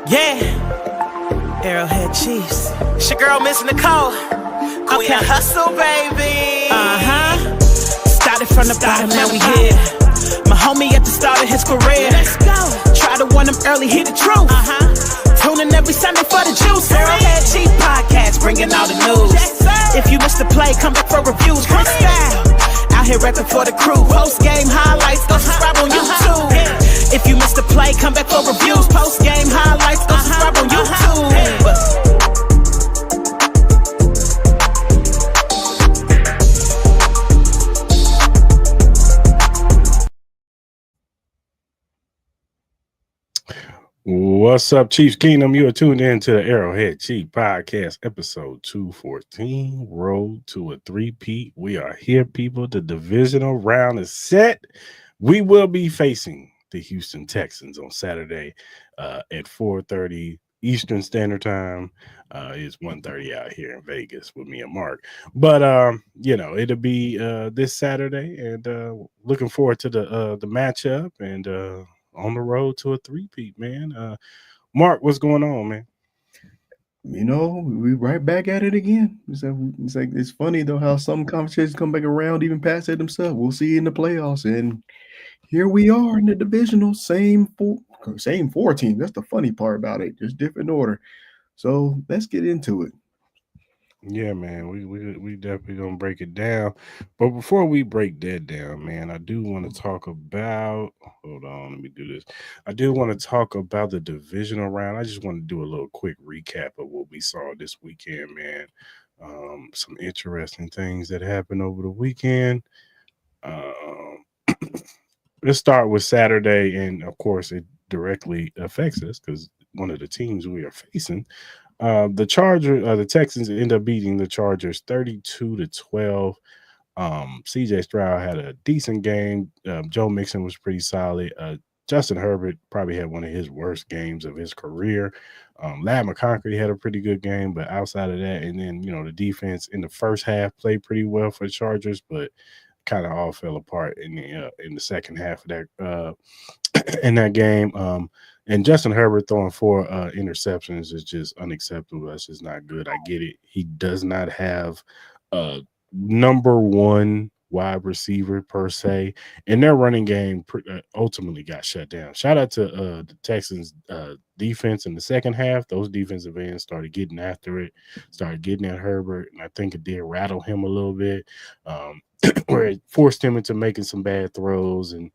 Yeah, Arrowhead Chiefs. It's your girl, Miss Nicole. Queen of Hustle, baby. Started from the bottom, now we here. My homie at the start of his career. Let's go. Try to warn him early, hear the truth. Tune in every Sunday for the juice. Arrowhead Chief Podcast, bringing all the news. If you missed the play, come back for reviews. Freestyle. Out here repping for the crew. Post game highlights, go subscribe on YouTube. If you missed the play, come back for reviews. Post game highlights, go subscribe on YouTube. What's up, Chiefs Kingdom? You are tuned in to the Arrowhead Chief Podcast, episode 214, Road to a Three-Peat. We are here, people. The divisional round is set. We will be facing the Houston Texans on Saturday at 4:30 Eastern Standard Time. It's 1:30 out here in Vegas with me and Mark. But, it'll be this Saturday, and looking forward to the matchup and on the road to a three-peat, man. Mark, what's going on, man? You know, we right back at it again. It's funny though how some conversations come back around even past it themselves. We'll see in the playoffs, and here we are in the divisional, same four teams. That's the funny part about it, just different order. So let's get into it. Yeah, man, we definitely gonna break it down. But before we break that down, man, I do want to talk about. Hold on, let me do this. I do want to talk about the divisional round. I just want to do a little quick recap of what we saw this weekend, man. Some interesting things that happened over the weekend. Let's start with Saturday, and of course, it directly affects us because one of the teams we are facing. The Texans end up beating the Chargers 32-12. CJ Stroud had a decent game. Joe Mixon was pretty solid. Justin Herbert probably had one of his worst games of his career. Ladd McConkey had a pretty good game, but outside of that, and then the defense in the first half played pretty well for the Chargers, but kind of all fell apart in the second half of that in that game. And Justin Herbert throwing 4 interceptions is just unacceptable. That's just not good. I get it. He does not have a number one wide receiver per se, and their running game ultimately got shut down. Shout out to the Texans defense in the second half. Those defensive ends started getting after it, started getting at Herbert, and I think it did rattle him a little bit, where it forced him into making some bad throws and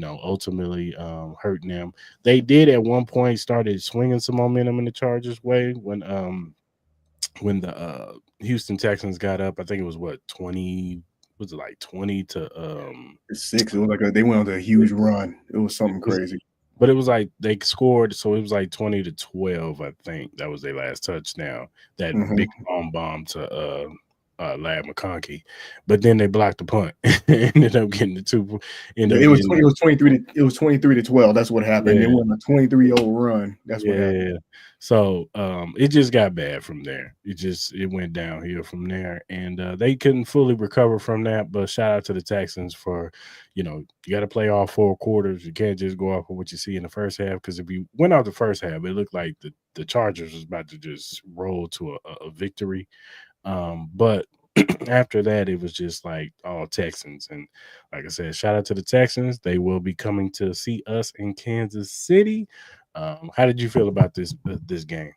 ultimately hurting them. They did at one point started swinging some momentum in the Chargers' way when the Houston Texans got up. I think it was 20. Was it like 20 to 6? It was like they went on a huge run. It was something crazy. But it was like they scored, so it was like 20-12. I think that was their last touchdown. That big bomb to Ladd McConkey, but then they blocked the punt. Ended up getting the 2. It was 23-12. That's what happened. They went on a 23-0 run. That's what happened. So it just got bad from there. It went downhill from there, and they couldn't fully recover from that. But shout out to the Texans for, you got to play all 4 quarters. You can't just go off of what you see in the first half, because if you went out the first half, it looked like the Chargers was about to just roll to a victory. But after that, it was just like all Texans. And like I said, shout out to the Texans. They will be coming to see us in Kansas City. How did you feel about this game?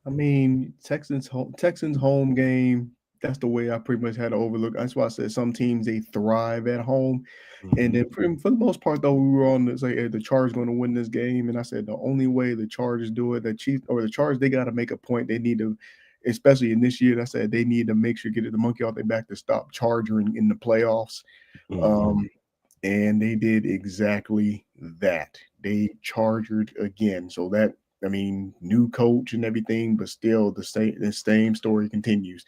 I mean, Texans home game. That's the way I pretty much had to overlook. That's why I said some teams, they thrive at home. And then for the most part, though, we were on to say the Chargers going to win this game. And I said the only way the Chargers do it, the Chargers, they got to make a point. They need to, especially in this year, I said they need to make sure get the monkey off their back to stop charging in the playoffs. And they did exactly that. They charged again. So that, I mean, new coach and everything, but still the same story continues.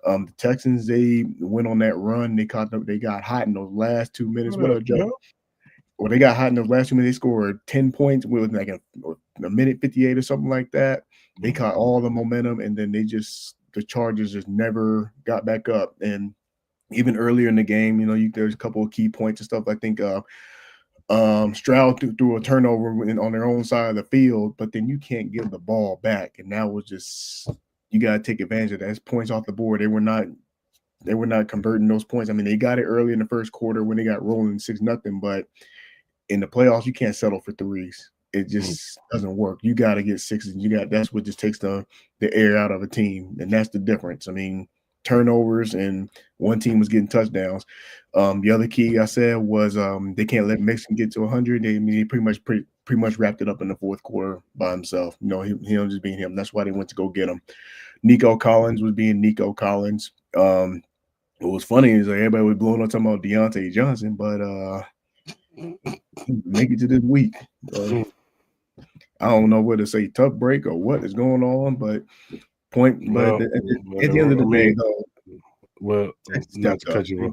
The Texans, they went on that run. They got hot in those last 2 minutes. Well, they got hot in those last 2 minutes. They scored 10 points with like a minute 58 or something like that. They caught all the momentum, and then the Chargers just never got back up. And even earlier in the game, there's a couple of key points and stuff. I think Stroud threw a turnover on their own side of the field, but then you can't give the ball back, and that was just you got to take advantage of that. That's points off the board. They were not converting those points. I mean, they got it early in the first quarter when they got rolling 6-0, but in the playoffs, you can't settle for threes. It just doesn't work. You got to get sixes. That's what just takes the air out of a team, and that's the difference. I mean, turnovers, and one team was getting touchdowns. The other key I said was they can't let Mixon get to 100. He pretty much wrapped it up in the fourth quarter by himself. You know, him just being him. That's why they went to go get him. Nico Collins was being Nico Collins. What was funny is like everybody was blowing up talking about Deontay Johnson, but make it to this week. I don't know whether to say tough break or what is going on, but at the end of the day, though. Well, not to cut you off.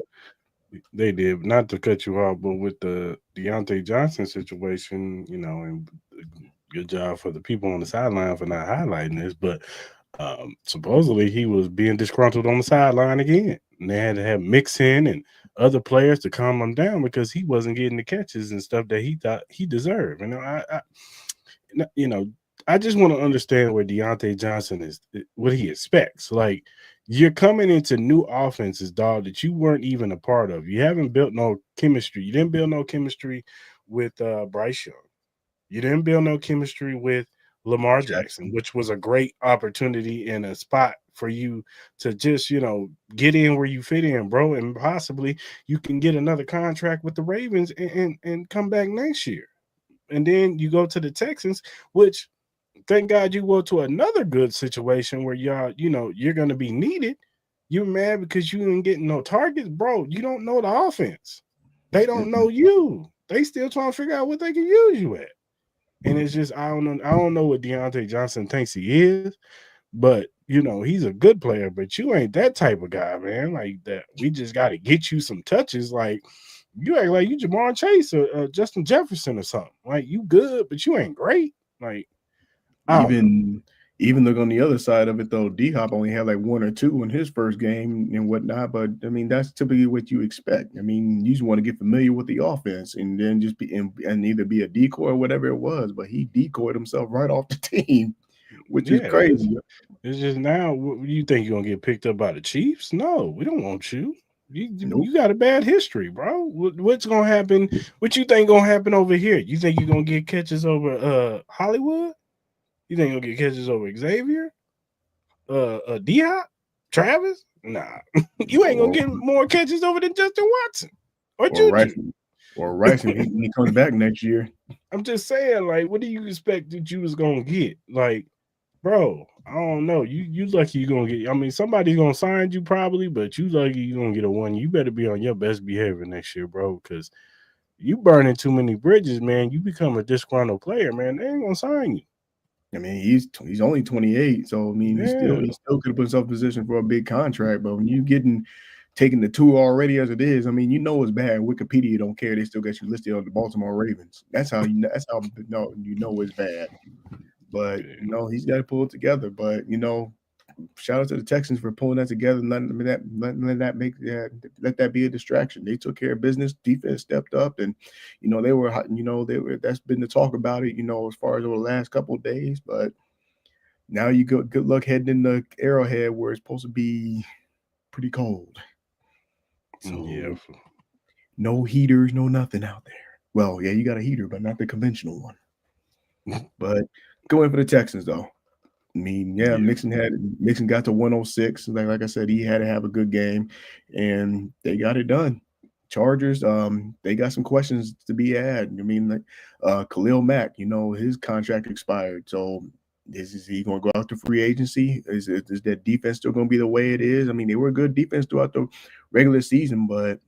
They did, not to cut you off, but with the Deontay Johnson situation, you know, and good job for the people on the sideline for not highlighting this, but supposedly he was being disgruntled on the sideline again. And they had to have Mixon and other players to calm him down because he wasn't getting the catches and stuff that he thought he deserved. I just want to understand where Deontay Johnson is, what he expects. Like, you're coming into new offenses, dog, that you weren't even a part of. You haven't built no chemistry. You didn't build no chemistry with Bryce Young. You didn't build no chemistry with Lamar Jackson, which was a great opportunity and a spot for you to just, get in where you fit in, bro. And possibly you can get another contract with the Ravens and come back next year. And then you go to the Texans, which thank God you go to another good situation where y'all, you're going to be needed. You're mad because you ain't getting no targets, bro. You don't know the offense. They don't know you. They still trying to figure out what they can use you at. And it's just, I don't know what Deontay Johnson thinks he is, but he's a good player, but you ain't that type of guy, man. Like that, we just got to get you some touches. Like you act like you Jamar Chase or Justin Jefferson or something. Like you good, but you ain't great. Like even look on the other side of it though. D-Hop only had like 1 or 2 in his first game and whatnot, but I mean that's typically what you expect. I mean, you just want to get familiar with the offense and then just be and either be a decoy or whatever it was. But he decoyed himself right off the team, which is crazy. It's just now. You think you're gonna get picked up by the Chiefs? No, we don't want you. You got a bad history, bro. What's gonna happen? What you think gonna happen over here? You think you're gonna get catches over Hollywood? You think you'll get catches over Xavier? D-Hop? Travis? Nah. You ain't going to get more catches over than Justin Watson. Or Juju. Or Rice when he comes back next year. I'm just saying, like, what do you expect that you was going to get? Like, bro, I don't know. You lucky you're going to get – I mean, somebody's going to sign you probably, but you lucky you're going to get a one. You better be on your best behavior next year, bro, because you burning too many bridges, man. You become a disgruntled player, man. They ain't going to sign you. I mean, he's only 28, so I mean, he still could have put himself in position for a big contract. But when you taking the 2 already as it is, I mean, it's bad. Wikipedia don't care; they still got you listed on the Baltimore Ravens. That's how it's bad. But he's got to pull it together. But shout out to the Texans for pulling that together and let that be a distraction. They took care of business. Defense stepped up, and they were that's been the talk about it. As far as over the last couple of days. But now you go. Good luck heading in the Arrowhead where it's supposed to be pretty cold. So no heaters, no nothing out there. Well, yeah, you got a heater, but not the conventional one. But going for the Texans though. I mean, Mixon got to 106. Like I said, he had to have a good game, and they got it done. Chargers, they got some questions to be had. I mean, Khalil Mack, his contract expired. So is he going to go out to free agency? Is that defense still going to be the way it is? I mean, they were a good defense throughout the regular season, but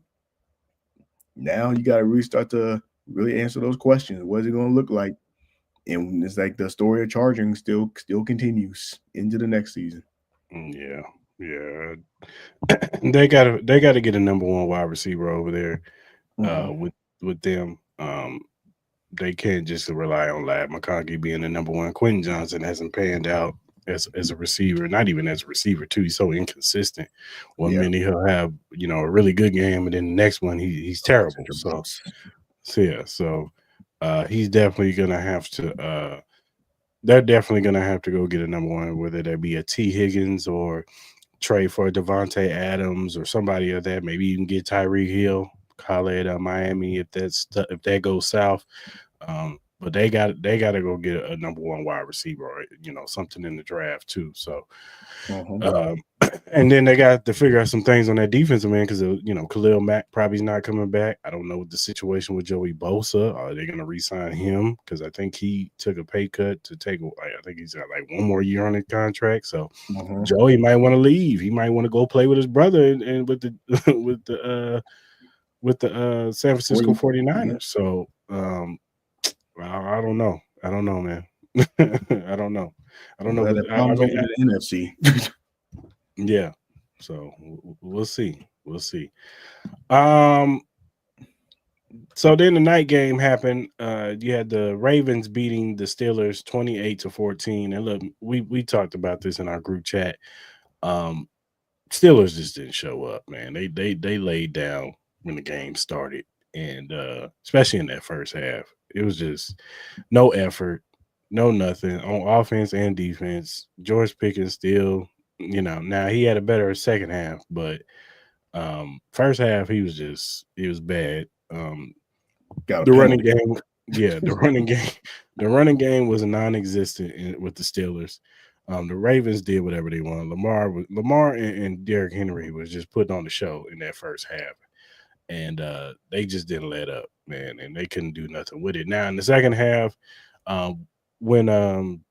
now you got to really start to really answer those questions. What is it going to look like? And it's like the story of charging still continues into the next season. Yeah. They gotta get a number 1 wide receiver over there with them. They can't just rely on Lab McConkey being the number 1. Quentin Johnson hasn't panned out as a receiver, not even as a receiver too. He's so inconsistent. One minute he'll have a really good game, and then the next one he's terrible. So he's definitely gonna have to. They're definitely gonna have to go get a number one, whether that be a T Higgins or trade for Devontae Adams or somebody of that. Maybe even get Tyreek Hill, call it Miami if if that goes south. But they got to go get a number one wide receiver or something in the draft too. So, and then they got to figure out some things on that defensive end because Khalil Mack probably not coming back. I don't know what the situation with Joey Bosa. Are they going to re-sign him? Because I think he took a pay cut to take. I think he's got like one more year on his contract. So Joey might want to leave. He might want to go play with his brother and with the with the San Francisco 49ers. So I don't know. I don't know, man. I don't know. I don't know. The bombs over the NFC. Yeah. So we'll see. We'll see. So then the night game happened. You had the Ravens beating the Steelers 28-14. And look, we talked about this in our group chat. Steelers just didn't show up, man. They laid down when the game started, and especially in that first half, it was just no effort, no nothing on offense and defense. George Pickens still, now he had a better second half, but first half he was bad. The running game, the running game was non-existent with the Steelers. The Ravens did whatever they wanted. Lamar and Derrick Henry was just putting on the show in that first half, and they just didn't let up, man, and they couldn't do nothing with it. Now in the second half, when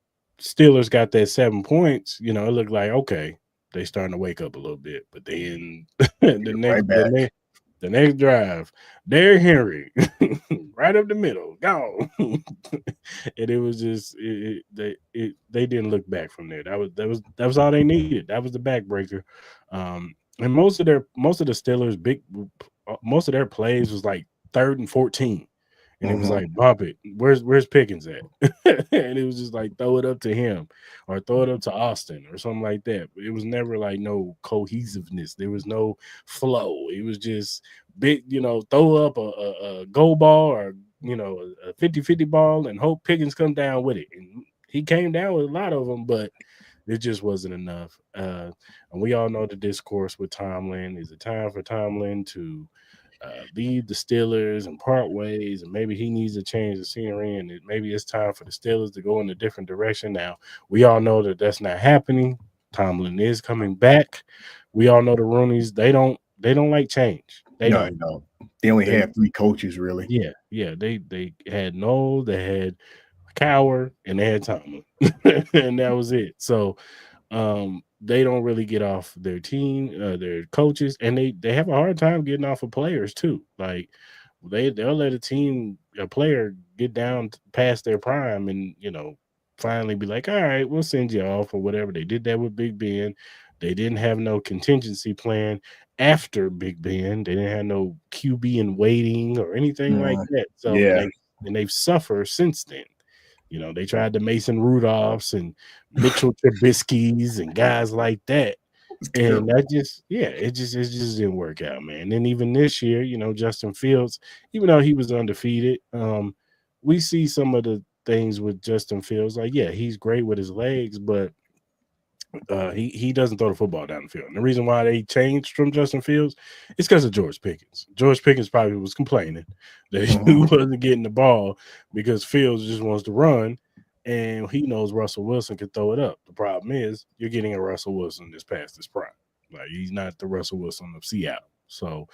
Steelers got that 7 points, it looked like okay, they starting to wake up a little bit, but then the next drive, Derrick Henry, right up the middle, gone, and it was just they didn't look back from there. That was all they needed. That was the backbreaker, and most of the Steelers most of their plays was like 3rd and 14. And it was like, bump it. Where's Pickens at? And it was just like, throw it up to him or throw it up to Austin or something like that. It was never like no cohesiveness. There was no flow. It was just big, throw up a goal ball or, a 50-50 ball and hope Pickens come down with it. And he came down with a lot of them, but it just wasn't enough. And we all know the discourse with Tomlin. Is it time for Tomlin to leave the Steelers and part ways, and maybe he needs to change the scenery, and maybe it's time for the Steelers to go in a different direction? Now, we all know that that's not happening. Tomlin is coming back. We all know the Rooneys, they don't like change. They only had 3 coaches, really. Yeah. They had Noel, they had Cowher, and they had Tomlin. And that was it. So they don't really get off their team, their coaches, and they have a hard time getting off of players too. Like they'll let a player get down past their prime and finally be like, all right, we'll send you off or whatever. They did that with Big Ben. They didn't have no contingency plan after Big Ben. They didn't have no QB in waiting or anything like that. So they've suffered since then. They tried the Mason Rudolphs and Mitchell Trubisky's and guys like that. And that it just didn't work out, man. And even this year, Justin Fields, even though he was undefeated, we see some of the things with Justin Fields. Like, yeah, he's great with his legs, but he doesn't throw the football down the field. And the reason why they changed from Justin Fields is because of George Pickens. George Pickens probably was complaining that he wasn't getting the ball because Fields just wants to run, and he knows Russell Wilson can throw it up. The problem is you're getting a Russell Wilson that's past his prime. Like, he's not the Russell Wilson of Seattle. So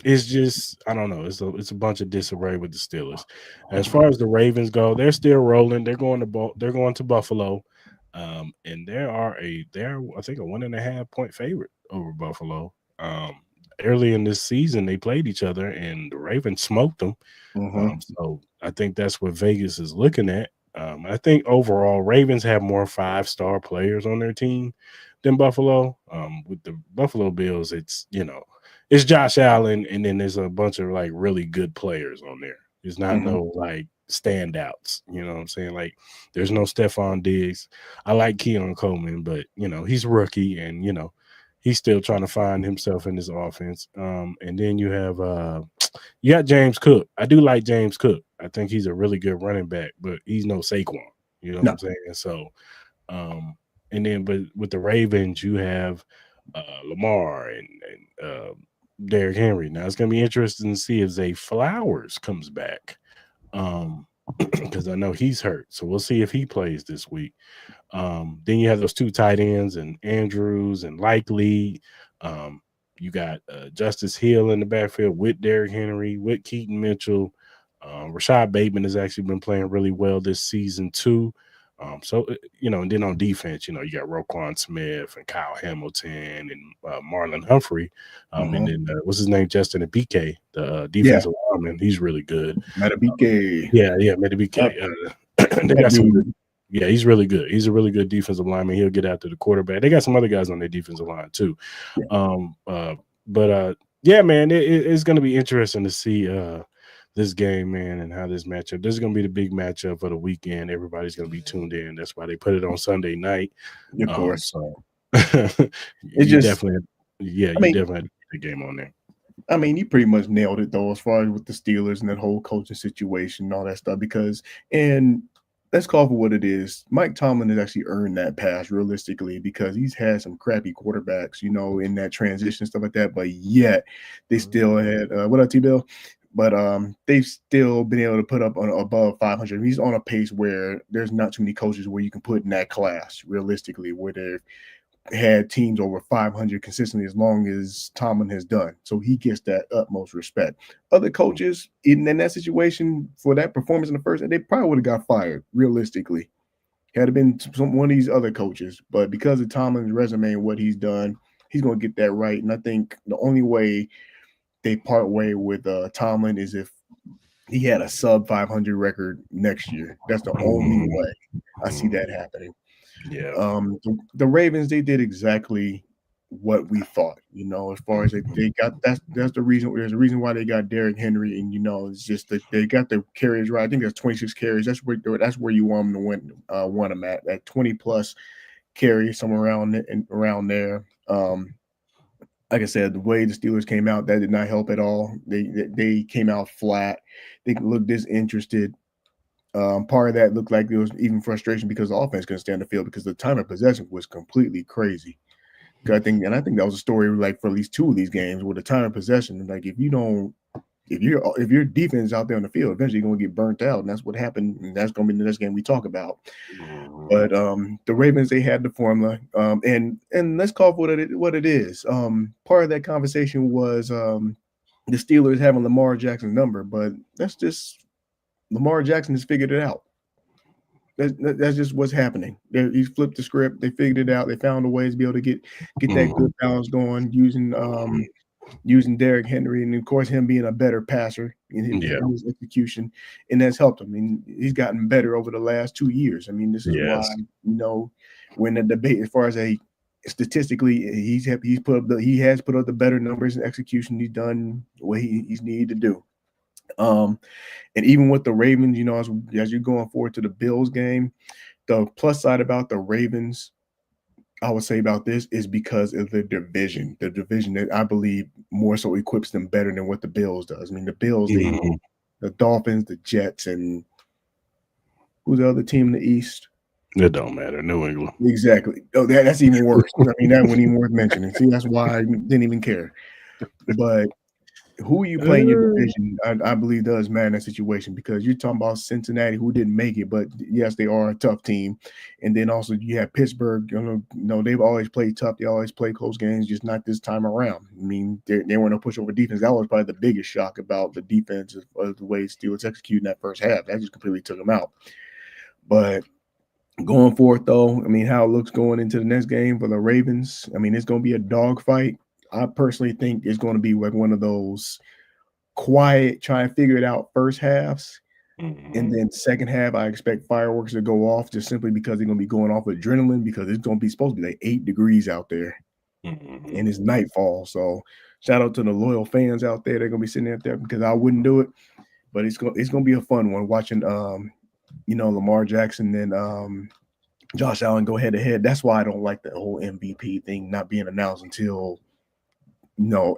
it's just, I don't know. It's a bunch of disarray with the Steelers. As far as the Ravens go, they're still rolling. They're going to Buffalo. And they're I think a 1.5 point favorite over Buffalo. Early in this season, they played each other and the Ravens smoked them. So I think that's what Vegas is looking at. I think overall Ravens have more 5-star players on their team than Buffalo. With the Buffalo Bills, it's Josh Allen, and then there's a bunch of like really good players on there. There's not no like standouts, you know what I'm saying? Like, there's no Stephon Diggs. I like Keon Coleman, but he's rookie, and he's still trying to find himself in this offense. And then you have you got James Cook. I do like James Cook. I think he's a really good running back, but he's no Saquon. You know what I'm saying? So, and then, but with the Ravens, you have Lamar and Derrick Henry. Now it's going to be interesting to see if Zay Flowers comes back, because I know he's hurt. So we'll see if he plays this week. Then you have those two tight ends and Andrews and Likely. You got Justice Hill in the backfield with Derrick Henry, with Keaton Mitchell. Rashad Bateman has actually been playing really well this season too. So, and then on defense, you got Roquan Smith and Kyle Hamilton and Marlon Humphrey. And then what's his name? Justin BK, the defensive lineman. He's really good. BK. Yeah, BK. They got some good. Yeah, he's really good. He's a really good defensive lineman. He'll get after the quarterback. They got some other guys on their defensive line too. Yeah, man, it's going to be interesting to see this game, man, and how this matchup. This is going to be the big matchup for the weekend. Everybody's going to be tuned in. That's why they put it on Sunday night. Of course. So it's just definitely, you definitely had the game on there. I mean, you pretty much nailed it though, as far as with the Steelers and that whole coaching situation and all that stuff. And let's call for what it is. Mike Tomlin has actually earned that pass realistically, because he's had some crappy quarterbacks, in that transition stuff like that. But yet they still had what up, T-Bill? But they've still been able to put up on above 500. He's on a pace where there's not too many coaches where you can put in that class realistically, where they've had teams over 500 consistently as long as Tomlin has done. So he gets that utmost respect. Other coaches in that situation for that performance in the first, they probably would have got fired realistically. Had it been one of these other coaches, but because of Tomlin's resume and what he's done, he's going to get that right. And I think the only way they part way with Tomlin is if he had a sub 500 record next year. That's the only way I see that happening. Yeah. The Ravens, they did exactly what we thought, as far as they got, that's the reason. There's a reason why they got Derrick Henry, and it's just that they got the carries right. I think there's 26 carries. That's where you want them to want them at 20 plus carries, somewhere around there. Like I said, the way the Steelers came out, that did not help at all. They came out flat. They looked disinterested. Part of that looked like there was even frustration because the offense couldn't stand the field because the time of possession was completely crazy. I think that was a story like for at least two of these games where the time of possession, like if your defense is out there on the field, eventually you're going to get burnt out, and that's what happened. And that's going to be the next game we talk about. But the Ravens, they had the formula, and let's call it what it is. Part of that conversation was the Steelers having Lamar Jackson's number, but that's just Lamar Jackson has figured it out. That's just what's happening. He's flipped the script. They figured it out. They found a way to be able to get that good balance going using Derrick Henry, and of course him being a better passer in his execution, and that's helped him. I mean, he's gotten better over the last 2 years. I mean, this is why when the debate as far as statistically he has put up the better numbers in execution. He's done what he's needed to do. And even with the Ravens, as you're going forward to the Bills game, the plus side about the Ravens, I would say about this is because of the division that I believe more so equips them better than what the Bills does. I mean, the Bills, the Dolphins, the Jets, and who's the other team in the East? It don't matter. New England. Exactly. Oh, that's even worse. I mean, that wasn't even worth mentioning. See, that's why I didn't even care. But who you play in your division, I believe does matter in that situation, because you're talking about Cincinnati, who didn't make it, but yes, they are a tough team. And then also you have Pittsburgh. They've always played tough. They always play close games, just not this time around. I mean, they weren't a pushover defense. That was probably the biggest shock about the defense of the way Steelers executing that first half. That just completely took them out. But going forward, though, I mean, how it looks going into the next game for the Ravens, I mean, it's going to be a dogfight. I personally think it's going to be like one of those quiet, try to figure it out first halves. And then second half, I expect fireworks to go off just simply because they're going to be going off with adrenaline, because it's going to be supposed to be like 8 degrees out there and it's nightfall. So shout out to the loyal fans out there. They're going to be sitting out there, because I wouldn't do it, but it's going to be a fun one watching, Lamar Jackson and Josh Allen go head to head. That's why I don't like the whole MVP thing not being announced until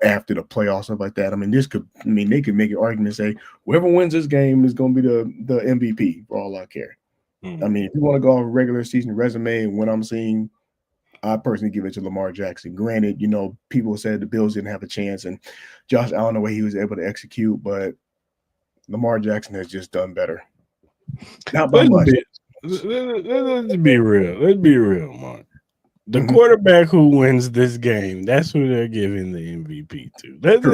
after the playoffs, stuff like that. I mean, they could make an argument, say whoever wins this game is going to be the MVP for all I care. Mm-hmm. I mean, if you want to go off a regular season resume and what I'm seeing, I personally give it to Lamar Jackson. Granted, people said the Bills didn't have a chance, and Josh Allen, the way he was able to execute, but Lamar Jackson has just done better. Not by much. Let's be real. Let's be real, Mark. The quarterback who wins this game, that's who they're giving the MVP to. Let's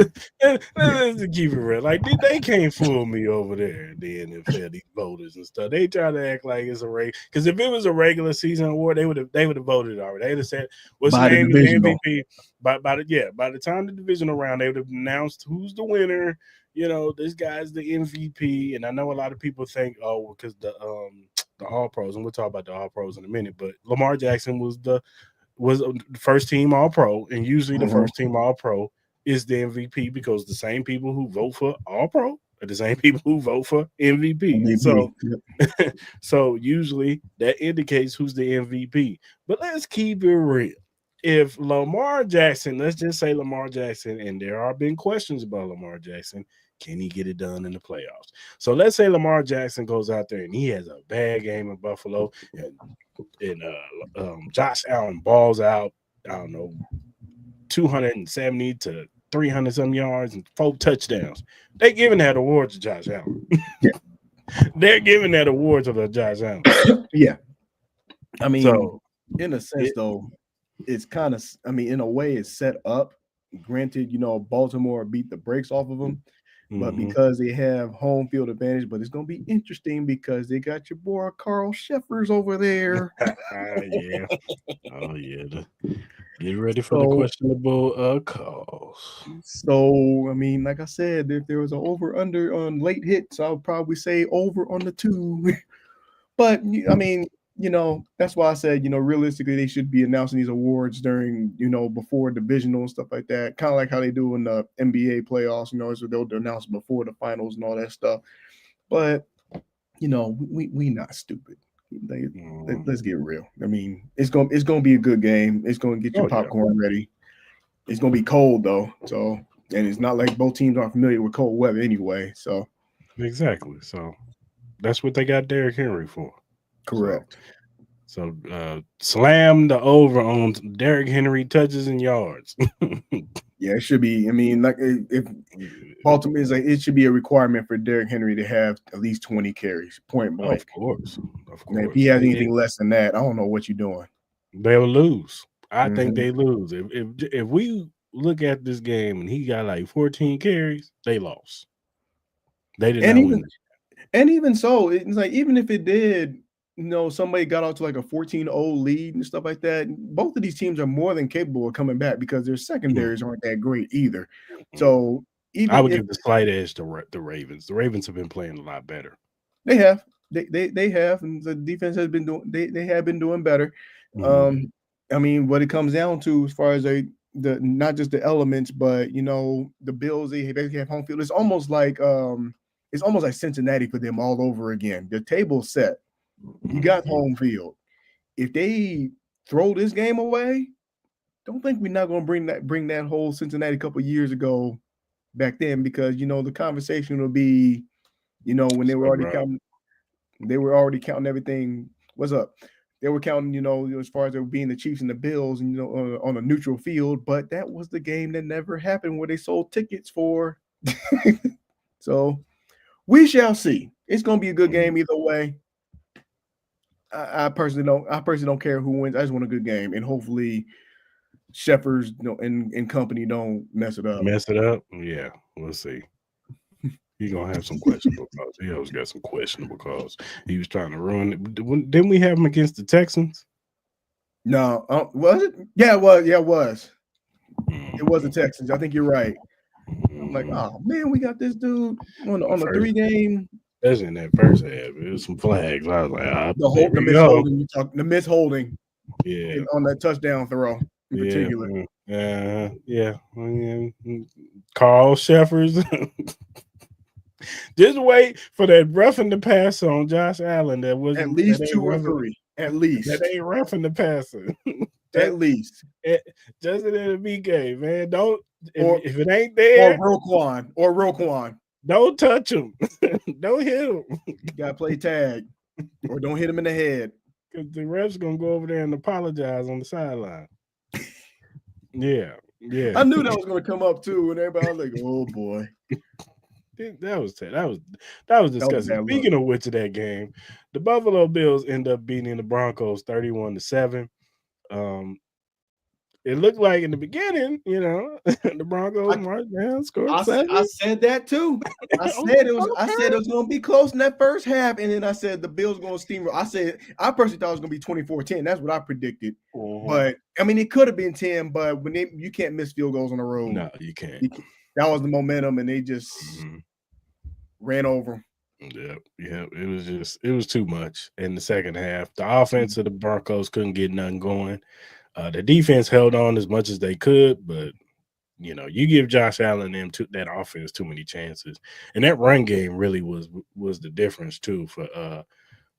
keep it real. Like, they can't fool me over there at the NFL, these voters and stuff. They try to act like it's a race. Because if it was a regular season award, they would have voted already. They would have said, what's the name of the MVP? By the time the divisional round, they would have announced who's the winner. This guy's the MVP. And I know a lot of people think, because the All Pros, and we'll talk about the All Pros in a minute, but Lamar Jackson was the first team All Pro, and usually the first team All Pro is the MVP because the same people who vote for All Pro are the same people who vote for MVP. So usually that indicates who's the MVP. But let's keep it real. If Lamar Jackson, let's just say Lamar Jackson, and there have been questions about Lamar Jackson, can he get it done in the playoffs? So let's say Lamar Jackson goes out there and he has a bad game in Buffalo, and Josh Allen balls out, I don't know, 270 to 300 some yards and 4 touchdowns. They're giving that award to Josh Allen. They're giving that award to Josh Allen. Yeah. I mean, in a sense, though, it's kind of, in a way, it's set up. Granted, Baltimore beat the brakes off of them. But because they have home field advantage, but it's going to be interesting because they got your boy Carl Sheffers over there. Yeah. Oh, yeah. Get ready for the questionable calls. So, like I said, if there was an over-under on late hits, I would probably say over on the 2. But, that's why I said, realistically, they should be announcing these awards during, before divisional and stuff like that. Kind of like how they do in the NBA playoffs, so they'll announce before the finals and all that stuff. But, we not stupid. Let's get real. It's gonna be a good game. It's gonna get your popcorn ready. It's gonna be cold though. So, and it's not like both teams aren't familiar with cold weather anyway. So, exactly. So that's what they got Derrick Henry for. Correct. So slam the over on Derrick Henry touches and yards. Yeah, it should be. If Baltimore is it should be a requirement for Derrick Henry to have at least 20 carries, point blank. Of course. Now, if he has anything less than that, I don't know what you're doing. They'll lose. I think they lose. If we look at this game and he got like 14 carries, they lost. They did not win. And even so, it's like even if it did, somebody got out to like a 14-0 lead and stuff like that. Both of these teams are more than capable of coming back because their secondaries aren't that great either. So I would give the slight edge to the Ravens. The Ravens have been playing a lot better. They have. They have, and the defense has been doing. They have been doing better. What it comes down to, as far as the not just the elements, but the Bills, they basically have home field. It's almost like Cincinnati for them all over again. The table's set. You got home field. If they throw this game away, don't think we're not going to bring that whole Cincinnati couple years ago back then, because the conversation will be, when they were already counting everything. What's up? They were counting, as far as it being the Chiefs and the Bills, on a neutral field. But that was the game that never happened where they sold tickets for. So we shall see. It's going to be a good game either way. I personally don't care who wins. I just want a good game, and hopefully Sheffers and company don't mess it up. Yeah, we'll see. He's gonna have some questionable calls. He always got some questionable calls. He was trying to ruin it. Didn't we have him against the Texans? No, was it? Yeah, it was. Yeah, it was. It was the Texans. I think you're right. I'm like, oh man, we got this dude on a 3-game. Especially in that first half, it was some flags. I was like, the misholding, yeah, on that touchdown throw in particular. Carl Sheffers. Just wait for that roughing the passer on Josh Allen. That was at least 2 or 3. At least that ain't roughing the passer. At least just in the B game, man. Don't if it ain't there, or Roquan. Don't touch him. Don't hit him. You gotta play tag, or don't hit him in the head. Because the ref's gonna go over there and apologize on the sideline. Yeah. I knew that was gonna come up too, and everybody was like, "Oh boy." That was disgusting. Speaking of which, of that game, the Buffalo Bills end up beating the Broncos 31-7. It looked like in the beginning, the Broncos marched down, scored 7. I said that too. I said it was going to be close in that first half, and then I said the Bills going to steamroll. I personally thought it was going to be 24-10. That's what I predicted. But I mean, it could have been 10, but you can't miss field goals on the road. No, you can't. That was the momentum, and they just ran over. Yeah. It was too much in the second half. The offense of the Broncos couldn't get nothing going. The defense held on as much as they could, but you give Josh Allen that offense too many chances, and that run game really was the difference too for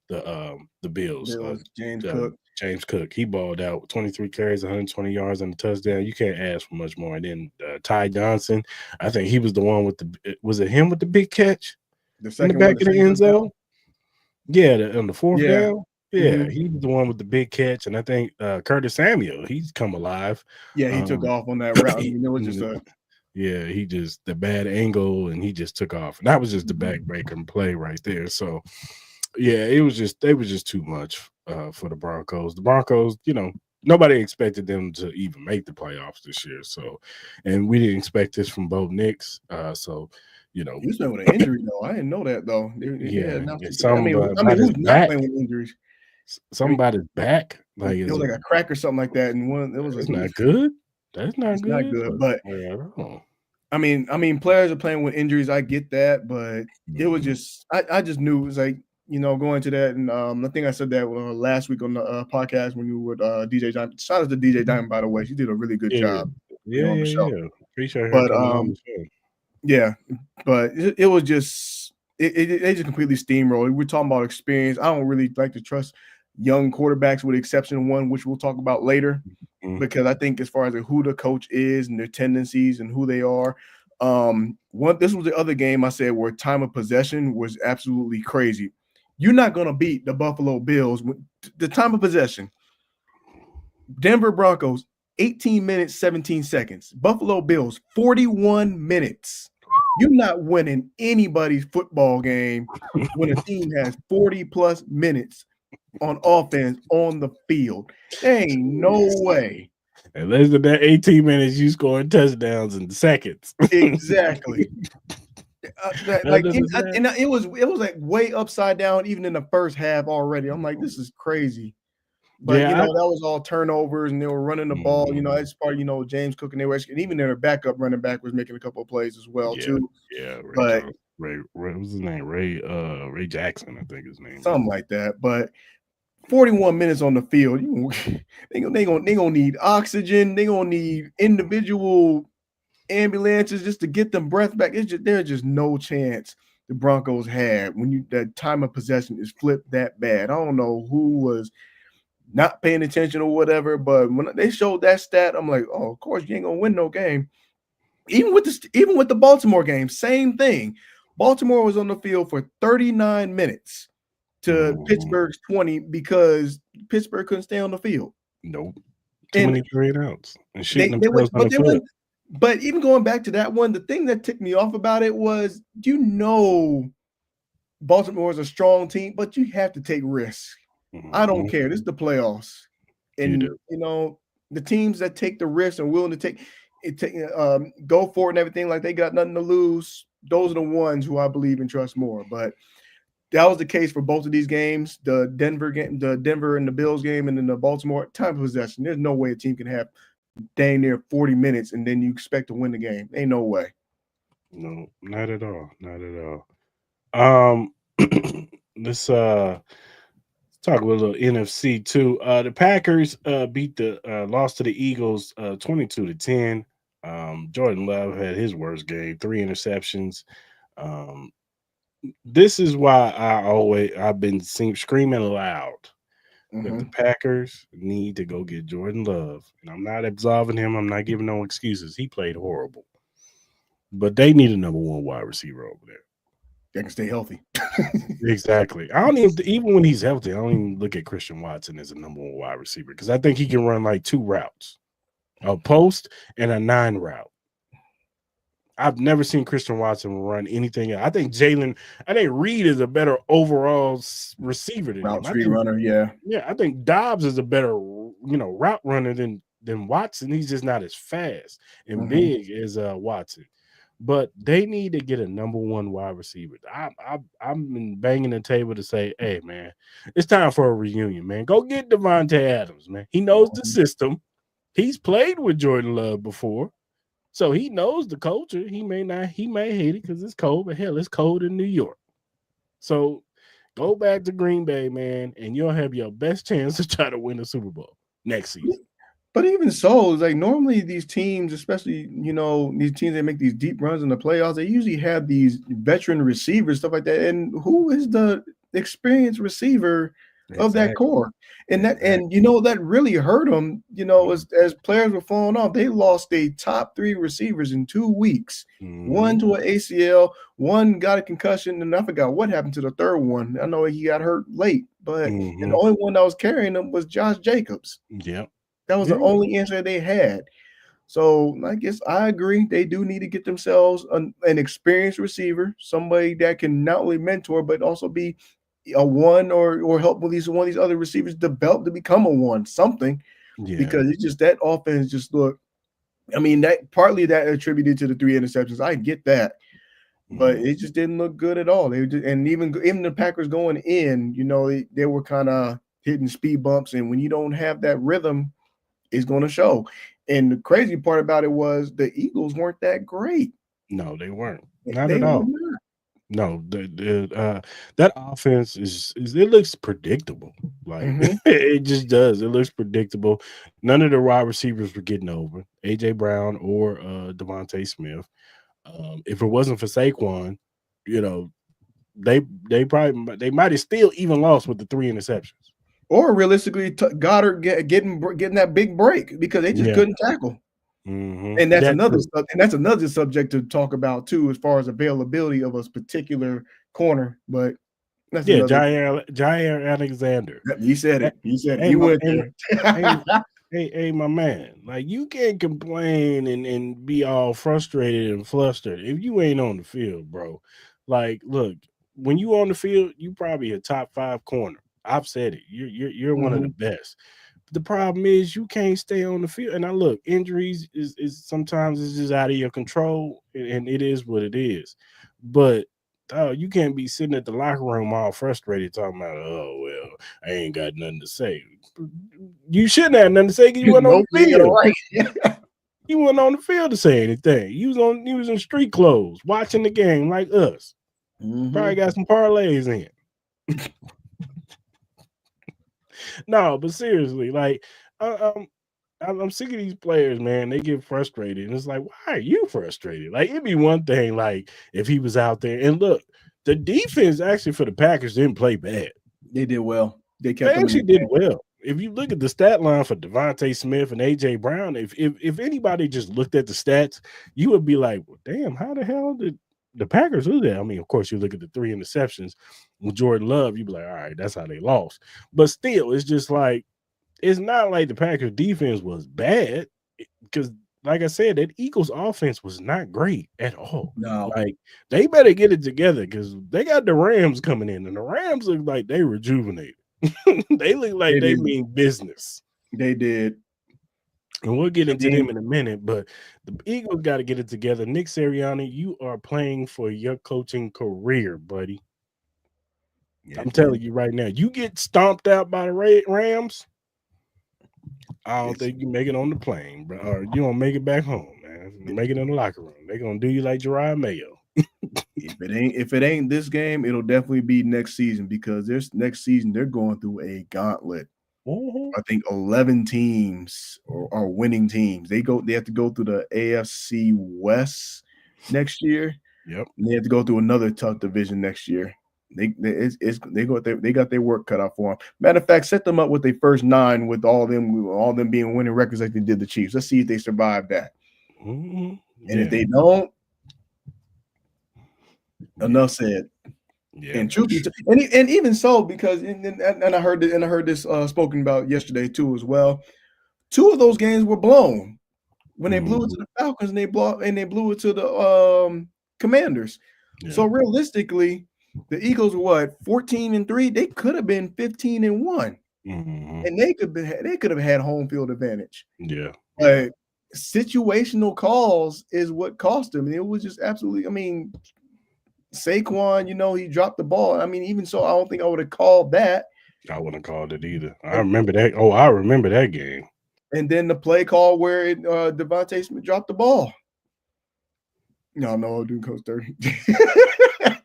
the Bills. James Cook, he balled out with 23 carries, 120 yards, and a touchdown. You can't ask for much more. And then Ty Johnson, I think he was the one was it him with the big catch in the back of the end zone? Yeah, on the fourth down. Yeah, he was the one with the big catch, and I think Curtis Samuel, he's come alive. Yeah, he took off on that route. It was just he just the bad angle, and he just took off. And that was just the backbreaking play right there. So, yeah, they was just too much for the Broncos. The Broncos, nobody expected them to even make the playoffs this year. So, and we didn't expect this from Bo Nix. He was playing with an injury though. I didn't know that though. Who's not playing with injuries? Somebody's back. Like it was like a crack or something like that, and it's not good. That's not good. Not good. But I mean, players are playing with injuries. I get that, but it was just I just knew it was like going to that, and I think I said that last week on the podcast when you were with DJ Diamond. Shout out to DJ Diamond, by the way. She did a really good job. On the show. Appreciate her. But but it was just they just completely steamrolled. We're talking about experience. I don't really like to trust young quarterbacks, with the exception of one, which we'll talk about later, because I think as far as who the coach is and their tendencies and who they are, this was the other game I said where time of possession was absolutely crazy. You're not going to beat the Buffalo Bills with the time of possession. Denver Broncos, 18 minutes, 17 seconds. Buffalo Bills, 41 minutes. You're not winning anybody's football game when a team has 40-plus minutes on offense on the field. There ain't no way. And less than that 18 minutes, you scoring touchdowns in seconds. Exactly. It was like way upside down even in the first half already. I'm like, this is crazy. But that was all turnovers, and they were running the ball. That's part of James Cook, and they were, and even their backup running back was making a couple of plays as well too. Yeah, Ray, what was his name? Ray Jackson, I think his name. Something like that. But 41 minutes on the field, they gonna need oxygen. They gonna need individual ambulances just to get them breath back. There's just no chance the Broncos had when that time of possession is flipped that bad. I don't know who was not paying attention or whatever, but when they showed that stat, I'm like, oh, of course you ain't gonna win no game. Even with the Baltimore game, same thing. Baltimore was on the field for 39 minutes to Pittsburgh's 20 because Pittsburgh couldn't stay on the field. Nope. Too many 3-and-outs and shooting themselves on the foot. But even going back to that one, the thing that ticked me off about it was, Baltimore is a strong team, but you have to take risks. I don't care. This is the playoffs. And, the teams that take the risks and willing to take go for it and everything, like they got nothing to lose, those are the ones who I believe and trust more. But that was the case for both of these games, the Denver and the Bills game, and then the Baltimore time of possession. There's no way a team can have dang near 40 minutes and then you expect to win the game. Ain't no way. No, not at all. Not at all. Let's talk a little NFC too. The Packers lost to the Eagles 22-10. Jordan Love had his worst game, 3 interceptions. This is why I've been screaming loud that the Packers need to go get Jordan Love. And I'm not absolving him. I'm not giving no excuses. He played horrible. But they need a number one wide receiver over there. They can stay healthy. Exactly. I don't even when he's healthy, I don't even look at Christian Watson as a number one wide receiver because I think he can run like 2 routes, a post and a 9 route. I've never seen Christian Watson run anything else. I think Reed is a better overall receiver than route him. Runner, yeah. Yeah, I think Dobbs is a better, route runner than Watson. He's just not as fast and big as Watson. But they need to get a number one wide receiver. I've been banging the table to say, hey, man, it's time for a reunion, man. Go get Devontae Adams, man. He knows the system. He's played with Jordan Love before. So he knows the culture. He may hate it because it's cold, but hell, it's cold in New York. So go back to Green Bay, man, and you'll have your best chance to try to win a Super Bowl next season. But even so, it's like normally these teams, especially, these teams that make these deep runs in the playoffs, they usually have these veteran receivers, stuff like that. And who is the experienced receiver of that core? And that really hurt them, as players were falling off. They lost their top 3 receivers in 2 weeks. One to an ACL, one got a concussion, and I forgot what happened to the third one. I know he got hurt late, but and the only one that was carrying them was Josh Jacobs. Yep. That was the only answer they had. So I guess I agree. They do need to get themselves an experienced receiver, somebody that can not only mentor, but also be a one or help with one of these other receivers develop to become a one, something. Yeah. Because it's just that offense just look. I mean, that partly that attributed to the 3 interceptions. I get that. But it just didn't look good at all. And even the Packers going in, they were kind of hitting speed bumps. And when you don't have that rhythm, it's going to show. And the crazy part about it was the Eagles weren't that great. No, they weren't. Not at all. No, that offense is it looks predictable. Like it just does. It looks predictable. None of the wide receivers were getting over AJ Brown or Devontae Smith. If it wasn't for Saquon, they might have still even lost with the 3 interceptions. Or realistically, Goddard getting that big break because they just couldn't tackle. And that's another subject to talk about too, as far as availability of a particular corner. But that's Jair Alexander. You said it. You went there. Hey, my man. Like you can't complain and be all frustrated and flustered if you ain't on the field, bro. Like, look, when you on the field, you probably a top 5 corner. I've said it. You're one of the best. But the problem is you can't stay on the field. And I look, injuries is sometimes it's just out of your control, and it is what it is. But you can't be sitting at the locker room all frustrated talking about, oh well, I ain't got nothing to say. You shouldn't have nothing to say because you weren't on the field. Right. You weren't on the field to say anything. You was in street clothes watching the game like us. Probably got some parlays in. No, but seriously, like I'm sick of these players, man. They get frustrated, and it's like, why are you frustrated? Like it'd be one thing, like if he was out there. And look, the defense actually for the Packers didn't play bad. They did well. They actually did well. If you look at the stat line for Devontae Smith and AJ Brown, if anybody just looked at the stats, you would be like, well, damn, how the hell did the Packers do that? I mean, of course, you look at the 3 interceptions with Jordan Love, you'd be like, all right, that's how they lost. But still, it's just like, it's not like the Packers defense was bad because, like I said, that Eagles offense was not great at all. No. Like, they better get it together because they got the Rams coming in, and the Rams look like they rejuvenated. They look like they mean business. They did. And we'll get into them in a minute, but the Eagles got to get it together. Nick Sirianni, you are playing for your coaching career, buddy. Yeah, I'm telling you right now, you get stomped out by the Rams, I don't think you make it on the plane, bro. Or you don't make it back home, man. Make it in the locker room. They're gonna do you like Jeremiah Mayo. If it ain't this game, it'll definitely be next season because this next season they're going through a gauntlet. I think 11 teams are winning teams. They have to go through the AFC West next year. Yep. And they have to go through another tough division next year. They got their work cut out for them. Matter of fact, set them up with their first 9 with all them being winning records like they did the Chiefs. Let's see if they survive that. Mm-hmm. And if they don't, enough said. Yeah, and truth and even so, because and I heard this spoken about yesterday too as well. 2 of those games were blown when they blew it to the Falcons and they blew it to the Commanders. Yeah. So realistically, the Eagles were 14-3. They could have been 15-1, and they could have had home field advantage. Yeah, but situational calls is what cost them. And it was just absolutely. I mean, Saquon, he dropped the ball. I mean, even so, I don't think I would have called that. I wouldn't have called it either. I remember that. Oh, I remember that game. And then the play call where Devontae Smith dropped the ball. No, dude, Coach 30.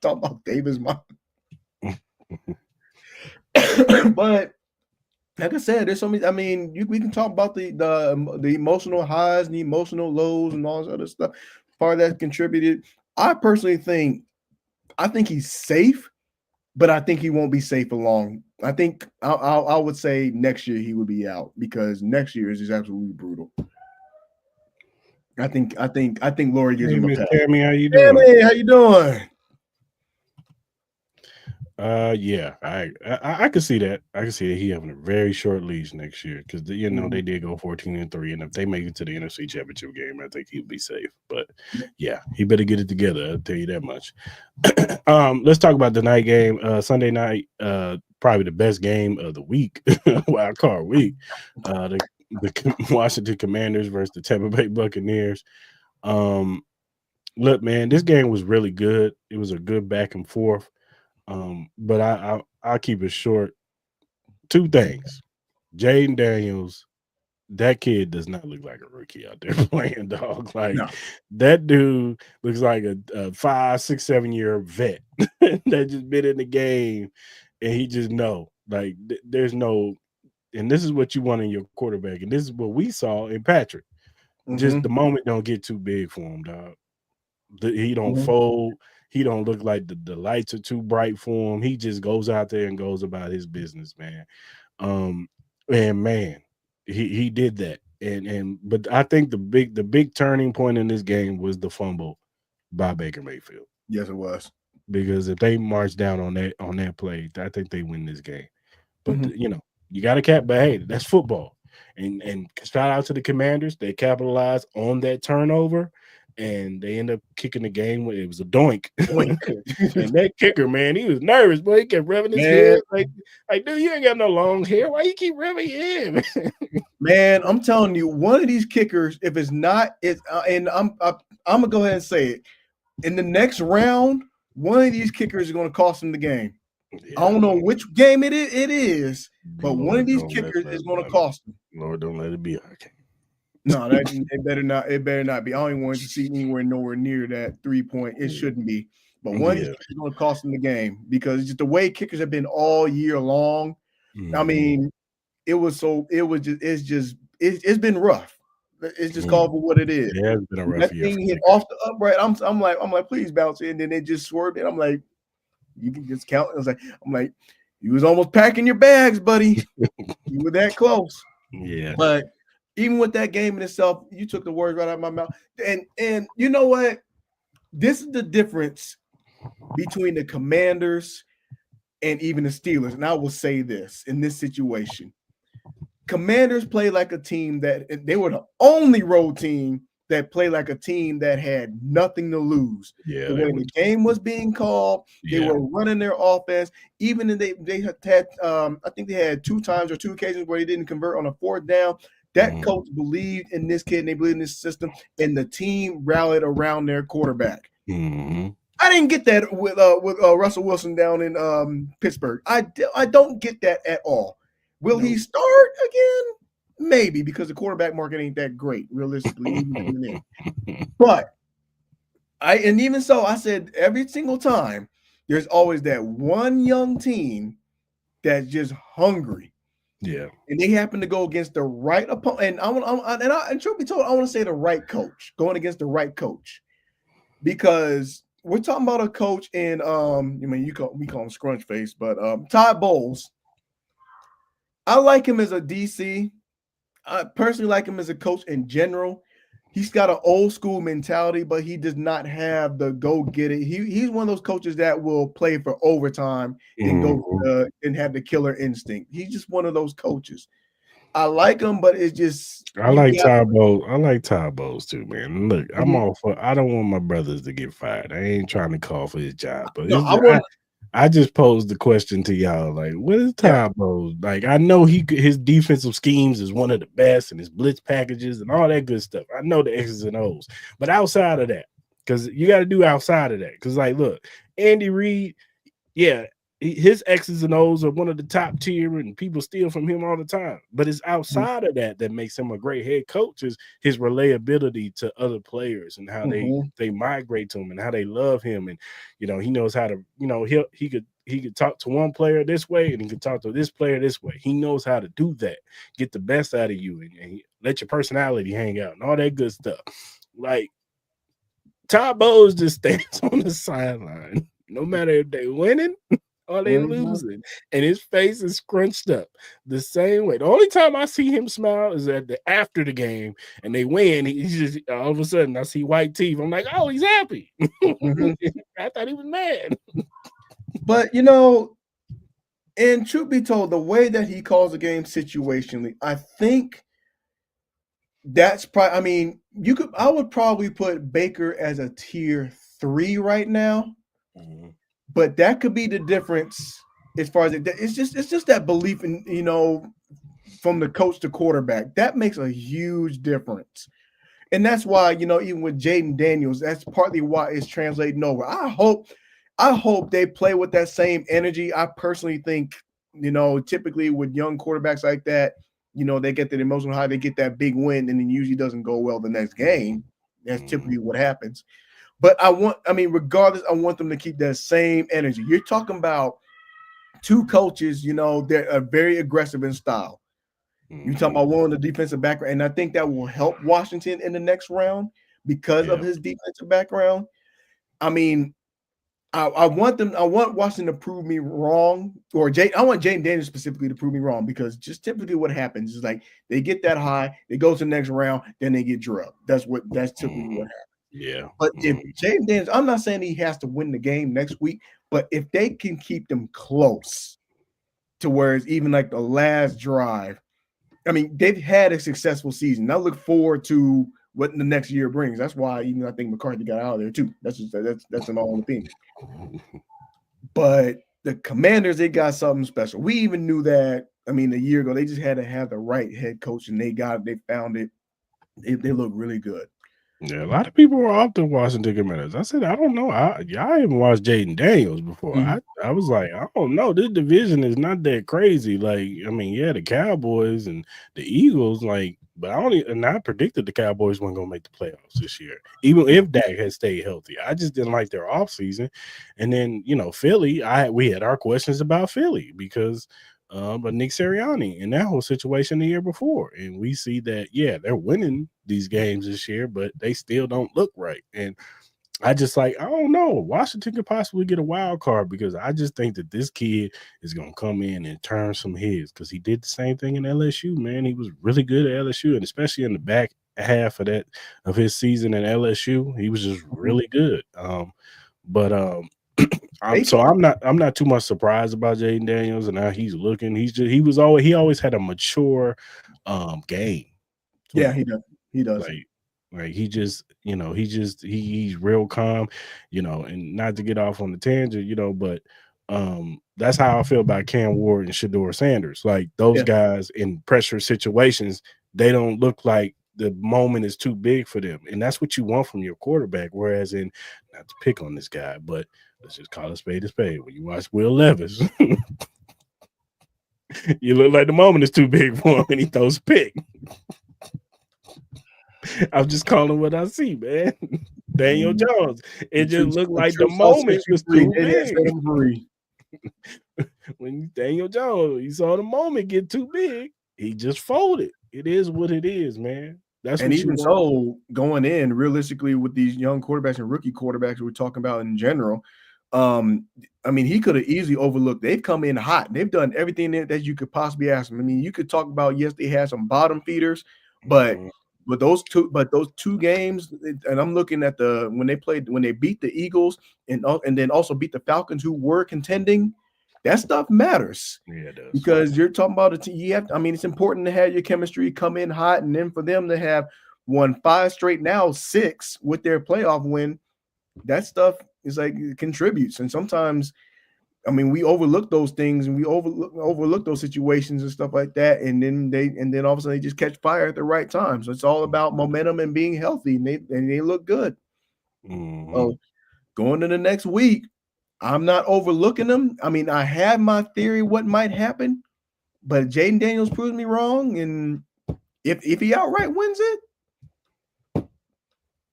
Talking about Davis, mom. But like I said, there's so many. I mean, we can talk about the emotional highs and the emotional lows and all this other stuff. Part of that contributed. I personally think he's safe, but I think he won't be safe for long. I think I would say next year he would be out because next year is just absolutely brutal. I think Lori gives him a pass. Tammy, how you doing? Tammy, how you doing? Yeah, I can see that. I can see that he having a very short leash next year because they did go 14-3, and if they make it to the NFC Championship game, I think he'll be safe. But yeah, he better get it together. I'll tell you that much. Let's talk about the night game, Sunday night. Probably the best game of the week, wild card week. The Washington Commanders versus the Tampa Bay Buccaneers. Look, man, this game was really good. It was a good back and forth. But I'll keep it short. 2 things. Jaden Daniels, that kid does not look like a rookie out there playing, dog. Like, that dude looks like a 5, 6, 7 year vet that just been in the game, and he just know. Like, there's no – and this is what you want in your quarterback, and this is what we saw in Patrick. Just the moment don't get too big for him, dog. He don't fold. He don't look like the lights are too bright for him. He just goes out there and goes about his business, man. And man, he did that. But I think the big turning point in this game was the fumble by Baker Mayfield. Yes, it was. Because if they march down on that play, I think they win this game. But you got to cap, but hey, that's football. And shout out to the Commanders. They capitalized on that turnover. And they end up kicking the game. It was a doink. And that kicker, man, he was nervous, but he kept revving his head. Like, dude, you ain't got no long hair. Why you keep revving your head? Man, I'm telling you, one of these kickers, if it's not, and I'm gonna go ahead and say it. In the next round, one of these kickers is gonna cost him the game. Yeah. I don't know which game it is, but one of these kickers is gonna cost him. Lord, don't let it be our game. No, it better not. It better not be. I don't even want to see nowhere near that 3-point. It shouldn't be. But one is going to cost them the game because just the way kickers have been all year long. I mean, it's been rough. It's just called for what it is. Yeah, it's been a rough year. That thing hit off the upright. I'm like, please bounce in. And then it just swerved it. I'm like, you can just count. I'm like, you was almost packing your bags, buddy. You were that close. Yeah, but. Even with that game in itself, you took the words right out of my mouth. And you know what? This is the difference between the Commanders and even the Steelers. And I will say this in this situation. Commanders play like a team that they were the only road team that played like a team that had nothing to lose. Yeah, the way the game was being called, they were running their offense. Even if they had I think they had 2 times or 2 occasions where they didn't convert on a 4th down. That coach believed in this kid and they believed in this system, and the team rallied around their quarterback. I didn't get that with Russell Wilson down in Pittsburgh. I don't get that at all. Will he start again? Maybe, because the quarterback market ain't that great, realistically. But even so, I said every single time there's always that one young team that's just hungry. Yeah, and they happen to go against the right opponent. And truth be told, I want to say the right coach going against the right coach, because we're talking about a coach in I mean we call him Scrunch Face, but Todd Bowles. I like him as a DC. I personally like him as a coach in general. He's got an old school mentality, but he does not have the go get it. He's one of those coaches that will play for overtime and go and have the killer instinct. He's just one of those coaches. I like him, but it's just I like Todd Bowles. I like Todd Bowles too, man. Look, I'm all for. I don't want my brothers to get fired. I ain't trying to call for his job, but I just posed the question to y'all, like, what is Todd Bowles? Like, I know his defensive schemes is one of the best, and his blitz packages and all that good stuff. I know the X's and O's, but outside of that, because you got to do outside of that, because like, look, Andy Reid, his X's and O's are one of the top tier, and people steal from him all the time. But it's outside of that makes him a great head coach, is his relatability to other players and how they migrate to him and how they love him. And he knows how to, he could talk to one player this way and he could talk to this player this way. He knows how to do that, get the best out of you, and let your personality hang out and all that good stuff. Like, Todd Bowles just stands on the sideline, no matter if they're winning or they losing, and his face is scrunched up the same way. The only time I see him smile is after the game and they win. He's just all of a sudden I see white teeth. I'm like, oh, he's happy. I thought he was mad. But and truth be told, the way that he calls the game situationally, I think that's probably. I mean, I would probably put Baker as a tier 3 right now. But that could be the difference as far as it's just that belief in, from the coach to quarterback. That makes a huge difference. And that's why, even with Jaden Daniels, that's partly why it's translating over. I hope they play with that same energy. I personally think, typically with young quarterbacks like that, they get that emotional high, they get that big win, and then usually doesn't go well the next game. That's typically what happens. But regardless, I want them to keep that same energy. You're talking about two coaches, that are very aggressive in style. You're talking about one on the defensive background, and I think that will help Washington in the next round because of his defensive background. I mean, I want Washington to prove me wrong, or I want Jaden Daniels specifically to prove me wrong, because just typically what happens is like they get that high, they go to the next round, then they get drubbed. That's typically what happens. Yeah. But if Jaden Daniels, I'm not saying he has to win the game next week, but if they can keep them close to where it's even like the last drive, I mean, they've had a successful season. I look forward to what the next year brings. That's why even I think McCarthy got out of there too. That's an all opinion. But the Commanders, they got something special. We even knew that. I mean, a year ago, they just had to have the right head coach, and they found it. They look really good. Yeah, a lot of people were off the Washington Commanders. I said, I don't know. I haven't watched Jaden Daniels before. I was like, I don't know. This division is not that crazy. Like, I mean, the Cowboys and the Eagles, but I predicted the Cowboys weren't gonna make the playoffs this year, even if Dak had stayed healthy. I just didn't like their offseason. And then, Philly, we had our questions about Philly because but Nick Sirianni and that whole situation the year before. And we see that, they're winning these games this year, but they still don't look right. And I don't know. Washington could possibly get a wild card because I just think that this kid is going to come in and turn some heads, because he did the same thing in LSU, man. He was really good at LSU, and especially in the back half of his season at LSU, he was just really good. I'm not too much surprised about Jaden Daniels and how he's looking. He always had a mature game. Yeah, he does. He does. Like he's real calm, and not to get off on the tangent, but that's how I feel about Cam Ward and Shedeur Sanders. Like those guys in pressure situations, they don't look like the moment is too big for them. And that's what you want from your quarterback. Whereas not to pick on this guy, but let's just call a spade a spade. When you watch Will Levis, you look like the moment is too big for him and he throws a pick. I'm just calling what I see, man. Daniel Jones. It just looked like the moment was too big. When Daniel Jones, you saw the moment get too big, he just folded. It is what it is, man. That's and what even you want. so, going in realistically with these young quarterbacks and rookie quarterbacks we're talking about in general, I mean, he could have easily overlooked. They've come in hot. They've done everything that you could possibly ask them. I mean, you could talk about yes, they had some bottom feeders, but those two games, and I'm looking at when they beat the Eagles and then also beat the Falcons, who were contending. That stuff matters. Yeah, it does. Because you're talking about it. I mean, it's important to have your chemistry come in hot, and then for them to have won 5 straight, now 6 with their playoff win. That stuff is like it contributes, and sometimes, I mean, we overlook those things and we overlook those situations and stuff like that, and then all of a sudden they just catch fire at the right time. So it's all about momentum and being healthy, and they look good. So going to the next week, I'm not overlooking them. I mean, I have my theory what might happen, but Jaden Daniels proves me wrong, and if he outright wins it,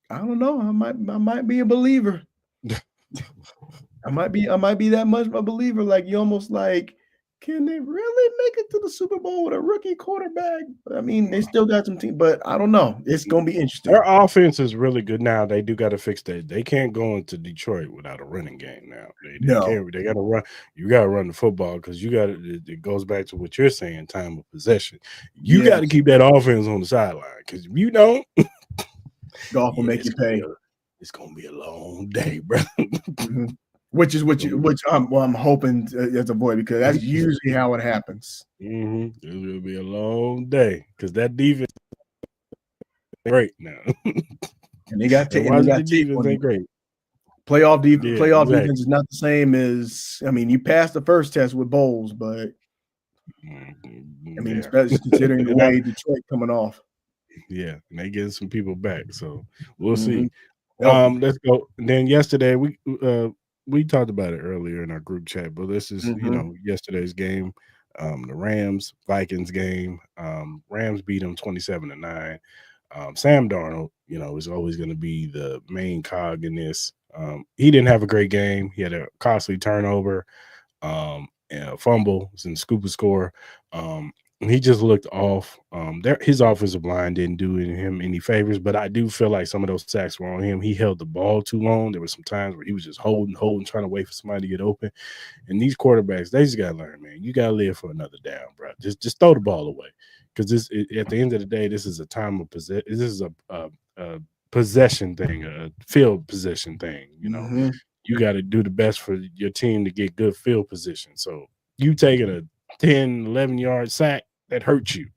I don't know. I might be a believer. I might be that much of a believer. Like, you almost like, can they really make it to the Super Bowl with a rookie quarterback? I mean, they still got some team, but I don't know. It's gonna be interesting. Their offense is really good now. They do got to fix that. They can't go into Detroit without a running game now. They can't. They got to run. You got to run the football because you got to. It goes back to what you're saying. Time of possession. You got to keep that offense on the sideline because if you don't, golf will make you pay. It's gonna be a long day, bro. Which I'm hoping as a boy, because that's usually how it happens. It's gonna be a long day because that defense is great now. And they got the defense ain't great. Playoff defense is not the same as, I mean, you passed the first test with Bowles, but I mean, especially considering the way Detroit coming off. Yeah, and they getting some people back, so we'll see. Let's go. And then yesterday we talked about it earlier in our group chat, but this is yesterday's game. The Rams-Vikings game. Rams beat them 27-9. Sam Darnold, is always going to be the main cog in this. He didn't have a great game. He had a costly turnover, and a fumble, and scoop a score. He just looked off. His offensive line didn't do him any favors, but I do feel like some of those sacks were on him. He held the ball too long. There were some times where he was just holding, trying to wait for somebody to get open. And these quarterbacks, they just got to learn, man. You got to live for another down, bro. Just throw the ball away, because at the end of the day, this is a time of possession. This is a possession thing, a field possession thing. You got to do the best for your team to get good field position. So you taking a 10, 11-yard sack, that hurts you.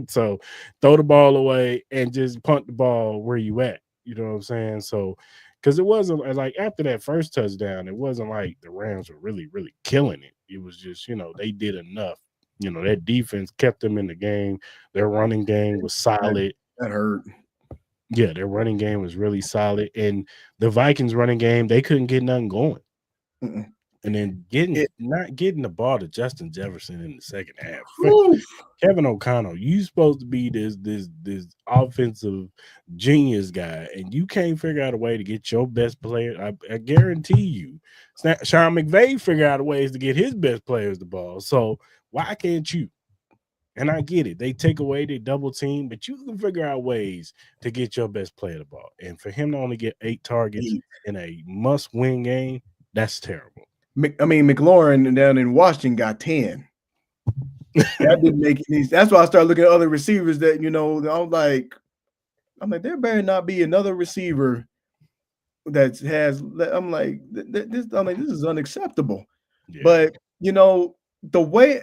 So throw the ball away and just punt the ball where you at. You know what I'm saying? So, because it wasn't like after that first touchdown, it wasn't like the Rams were really, really killing it. It was just, they did enough. That defense kept them in the game. Their running game was solid. That hurt. Yeah, their running game was really solid. And the Vikings running game, they couldn't get nothing going. And then not getting the ball to Justin Jefferson in the second half. Kevin O'Connell, you supposed to be this offensive genius guy, and you can't figure out a way to get your best player. I guarantee you, Sean McVay figured out ways to get his best players the ball. So why can't you? And I get it. They take away, they double team, but you can figure out ways to get your best player the ball. And for him to only get 8 targets in a must-win game, that's terrible. I mean, McLaurin down in Washington got 10. That didn't make any sense. That's why I started looking at other receivers that, I'm like, there better not be another receiver that has, I'm like, this is unacceptable. Yeah. But, the way,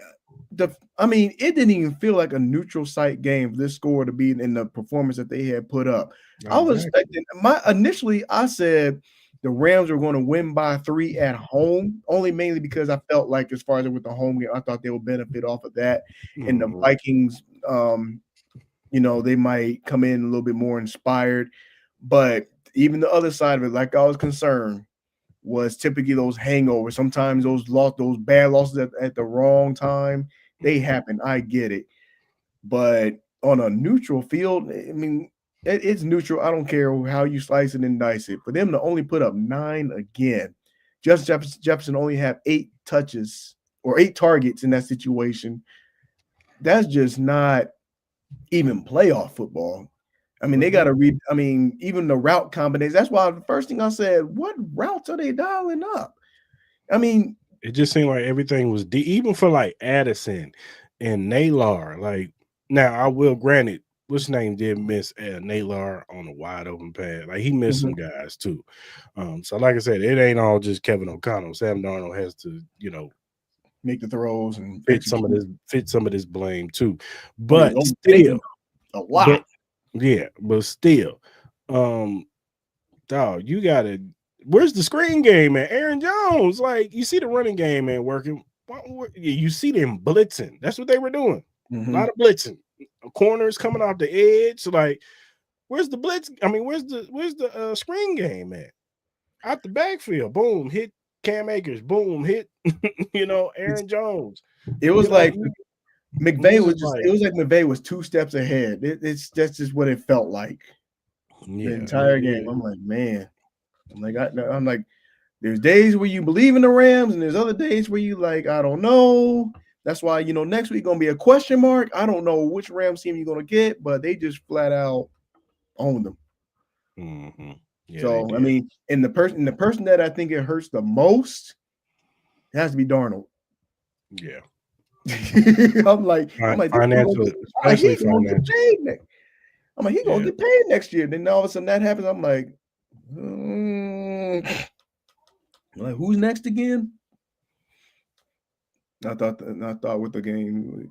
it didn't even feel like a neutral site game for this score to be in the performance that they had put up. Exactly. I was expecting, initially I said the Rams were going to win by 3 at home, only mainly because I felt like as far as with the home game, I thought they would benefit off of that. And the Vikings, they might come in a little bit more inspired. But even the other side of it, like I was concerned, was typically those hangovers. Sometimes those bad losses at the wrong time, they happen. I get it. But on a neutral field, it's neutral. I don't care how you slice it and dice it. For them to only put up 9 again, Justin Jefferson only have 8 touches or 8 targets in that situation. That's just not even playoff football. I mean, they got to read. I mean, even the route combinations. That's why the first thing I said, what routes are they dialing up? I mean, it just seemed like everything was even for like Addison and Naylor. Like, now I will grant it, what's his name did miss Naylor on a wide open pad. Like, he missed some guys too. So like I said, it ain't all just Kevin O'Connell. Sam Darnold has to, make the throws and fit some of this blame too. But still a lot. But still, dog, you gotta. Where's the screen game, man? Aaron Jones, like, you see the running game, man, working. You see them blitzing. That's what they were doing. A lot of blitzing. Corners coming off the edge. Like, where's the blitz? I mean, where's the screen game, man? Out the backfield, boom, hit Cam Akers, boom, hit Aaron Jones. It was like McVay was just. It was like McVay was 2 steps ahead. That's just what it felt like. The entire game. I'm like, man. I'm like, there's days where you believe in the Rams, and there's other days where you like, I don't know. That's why, next week gonna be a question mark. I don't know which Rams team you're gonna get, but they just flat out own them. Yeah, so I mean, and the person that I think it hurts the most, it has to be Darnold. Yeah. I'm like, financial, especially financial. I'm like, he's gonna get paid next year. Then all of a sudden that happens. I'm like, who's next again? I thought with the game.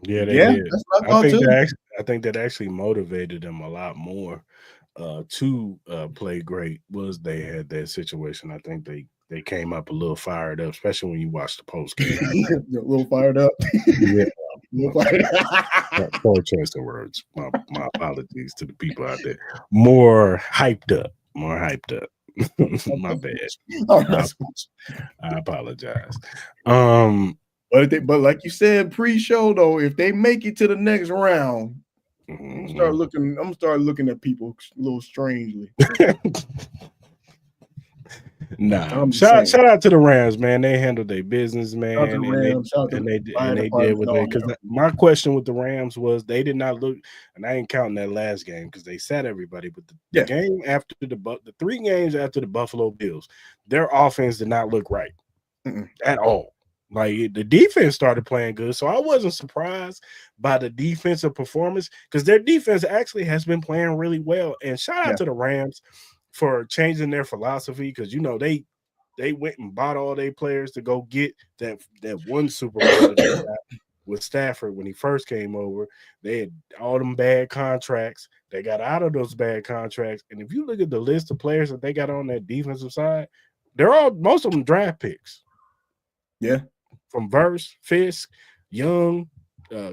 Yeah, they did. That's what I thought too. I think that actually motivated them a lot more to play great. Was they had that situation. I think they came up a little fired up, especially when you watch the post game. A little fired up. Yeah. Poor choice of words. My apologies to the people out there. More hyped up. My bad. I apologize. But like you said pre-show though, if they make it to the next round, I'm gonna start looking at people a little strangely. Shout out to the Rams, man. They handled their business, man. And they did what they. Because my question with the Rams was they did not look, and I ain't counting that last game because they sat everybody. But the game after the 3 games after the Buffalo Bills, their offense did not look right at all. Like, the defense started playing good, so I wasn't surprised by the defensive performance because their defense actually has been playing really well. And shout out to the Rams for changing their philosophy because they went and bought all their players to go get that one Super Bowl that they got with Stafford when he first came over. They had all them bad contracts. They got out of those bad contracts, and if you look at the list of players that they got on that defensive side, most of them draft picks. Yeah, from Verse, Fisk, Young,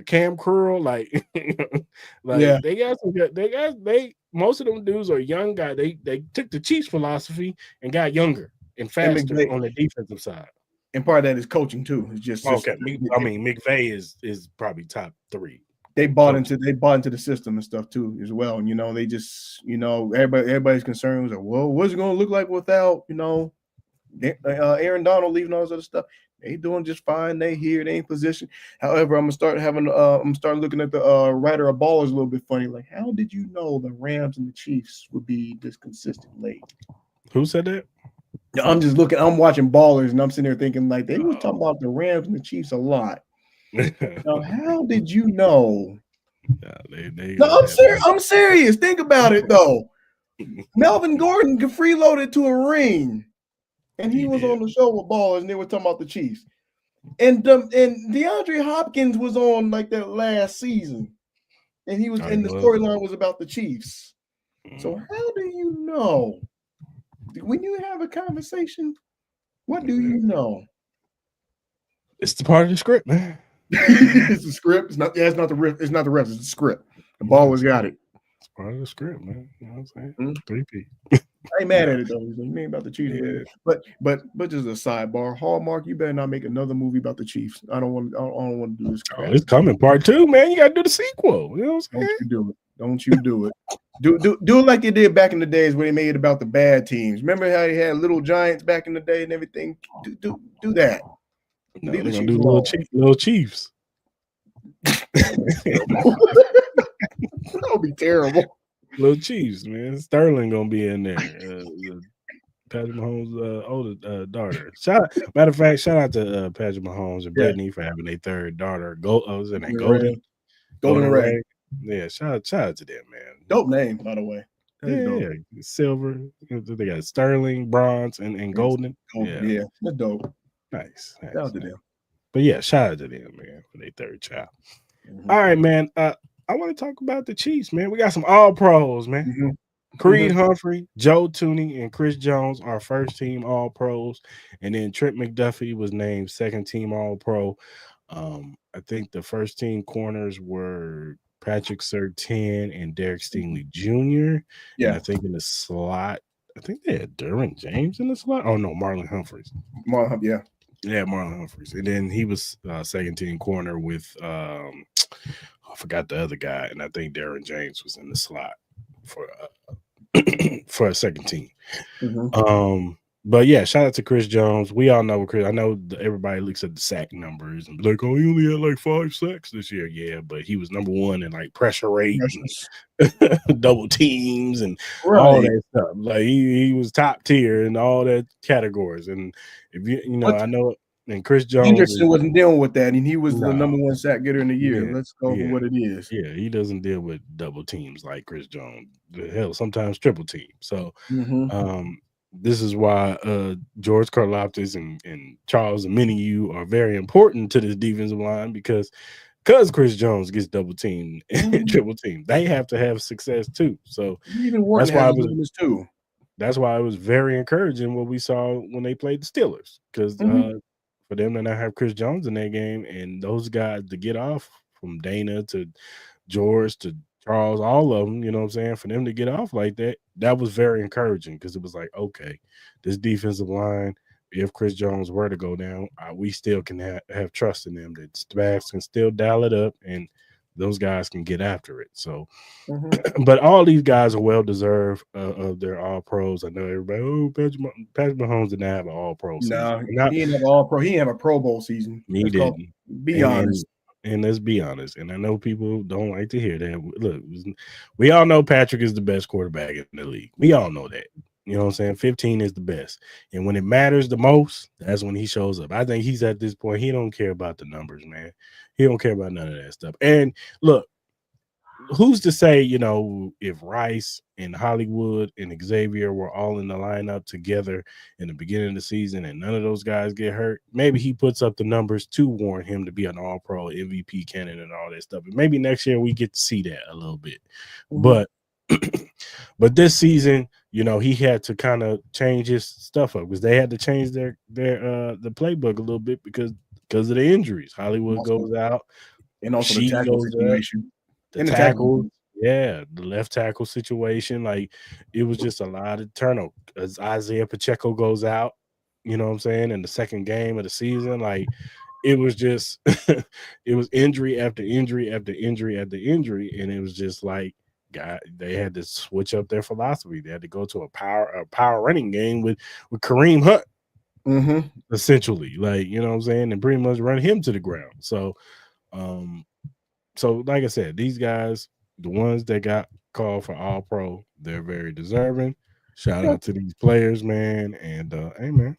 Cam Curl, they got some good. Most of them dudes are young guys. They took the Chiefs philosophy and got younger and faster on the defensive side. And part of that is coaching too. It's just okay. I mean, McVay is probably top 3. They bought into the system and stuff too as well. And they just everybody's concerned was well, what's it going to look like without Aaron Donald leaving all this other stuff. They doing just fine. They here. They in position. However, I'm gonna start looking at the writer of Ballers a little bit funny. Like, how did you know the Rams and the Chiefs would be this consistent late? Who said that? I'm just looking. I'm watching Ballers, and I'm sitting there thinking like they was talking about the Rams and the Chiefs a lot. Now, how did you know? No, I'm serious. Think about it though. Melvin Gordon freeloaded to a ring. And he was on the show with Ballers, and they were talking about the Chiefs. And DeAndre Hopkins was on like that last season, and he was the storyline was about the Chiefs. So how do you know when you have a conversation? What do you know? It's the part of the script, man. It's the script. It's not the riff. It's not the refs. It's the script. The Ballers got it. It's part of the script, man. You know what I'm saying? 3P. I ain't mad at it though. You ain't about the Chiefs, but just a sidebar. Hallmark, you better not make another movie about the Chiefs. I don't want to do this. Oh, it's coming, part 2, man. You got to do the sequel. You know what I'm saying? Don't you do it. Do it like they did back in the days where they made it about the bad teams. Remember how they had Little Giants back in the day and everything? Do that. No, they're gonna do Little Chiefs. That would be terrible. Little Chiefs, man. Sterling gonna be in there. Patrick Mahomes' older daughter. Matter of fact, shout out to Patrick Mahomes and Brittany for having their third daughter. Was it Golden Ray. Yeah, shout out to them, man. Dope name, by the way. Yeah, silver. They got sterling, bronze, and golden. Yeah, that's dope. Nice. Shout out to them. But yeah, shout out to them, man, for their third child. Mm-hmm. All right, man. I want to talk about the Chiefs, man. We got some all pros, man. Mm-hmm. Creed Humphrey, Joe Tooney, and Chris Jones are first team all pros. And then Trent McDuffie was named second team all pro. I think the first team corners were Patrick Surtain and Derek Stingley Jr. Yeah. And I think in the slot, I think they had Derwin James in the slot. Oh, no, Marlon Humphreys. Yeah, Marlon Humphreys. And then he was second team corner with, I forgot the other guy. And I think Derwin James was in the slot for a second team. Mm-hmm. But yeah, shout out to Chris Jones. We all know Chris. I know everybody looks at the sack numbers and be like, "Oh, he only had like 5 sacks this year." Yeah, but he was number one in like pressure rate, and double teams, and all that stuff. Like he was top tier in all that categories. And if you know, I know. And Chris Jones Henderson wasn't dealing with that, and he was the number one sack getter in the year. Yeah, Let's go for what it is. Yeah, he doesn't deal with double teams like Chris Jones. Hell, sometimes triple team. So, this is why George Karlaftis and Charles Omenihu are very important to this defensive line because Chris Jones gets double teamed and triple teamed. They have to have success too. So that's why that's why it was very encouraging what we saw when they played the Steelers because for them to not have Chris Jones in that game and those guys to get off from Dana to George to Charles, all of them, you know what I'm saying, for them to get off like that, that was very encouraging because it was like, okay, this defensive line, if Chris Jones were to go down, we still can have trust in them that Spags can still dial it up and those guys can get after it. So, but all these guys are well deserved of their all pros. I know everybody, Patrick Mahomes did not have an all pro season. No, he didn't have all pro. He didn't have a Pro Bowl season. He didn't. Be honest. And let's be honest. And I know people don't like to hear that. Look, we all know Patrick is the best quarterback in the league. We all know that. You know what I'm saying? 15 is the best. And when it matters the most, that's when he shows up. I think he's at this point. He don't care about the numbers, man. He don't care about none of that stuff. And look, who's to say, you know, if Rice and Hollywood and Xavier were all in the lineup together in the beginning of the season and none of those guys get hurt, maybe he puts up the numbers to warrant him to be an all-pro MVP candidate and all that stuff. And maybe next year we get to see that a little bit. But this season, you know, he had to kind of change his stuff up because they had to change the playbook a little bit because of the injuries. Hollywood goes out, and also the tackle situation. The tackle, the left tackle situation. Like it was just a lot of turnover. As Isaiah Pacheco goes out, you know what I'm saying, in the second game of the season, like it was just it was injury after injury after injury after injury, and it was just like they had to switch up their philosophy. They had to go to a power running game with Kareem Hunt, essentially, like, you know what I'm saying, and pretty much run him to the ground. So, so like I said, these guys, the ones that got called for all pro, they're very deserving. Shout out to these players, man. And hey, man,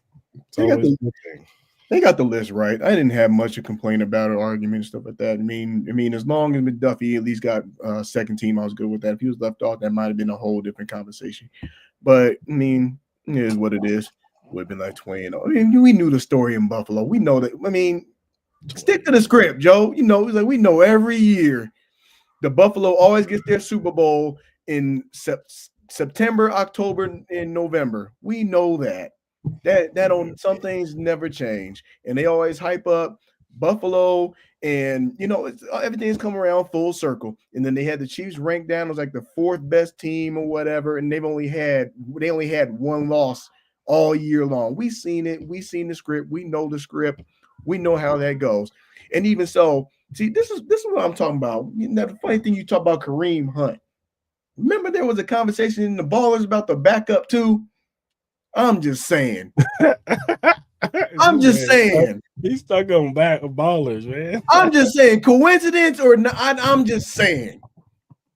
they got the list right. I didn't have much to complain about or argument and stuff like that. I mean, as long as McDuffie at least got second team, I was good with that. If he was left off, that might have been a whole different conversation. But I mean, it is what it is. Would have been like 20. I mean, we knew the story in Buffalo. We know that. I mean, stick to the script, Joe. You know, it's like we know every year the Buffalo always gets their Super Bowl in September, October, and November. We know that. That on some things never change, and they always hype up Buffalo, and you know everything's come around full circle. And then they had the Chiefs ranked down as like the 4th best team or whatever, and they only had one loss all year long. We seen it. We seen the script. We know the script. We know how that goes. And even so, see, this is what I'm talking about. You know, the funny thing, you talk about Kareem Hunt. Remember there was a conversation in the Ballers about the backup too. I'm just saying. He's stuck on back of Ballers, man. I'm just saying. Coincidence or not? I'm just saying.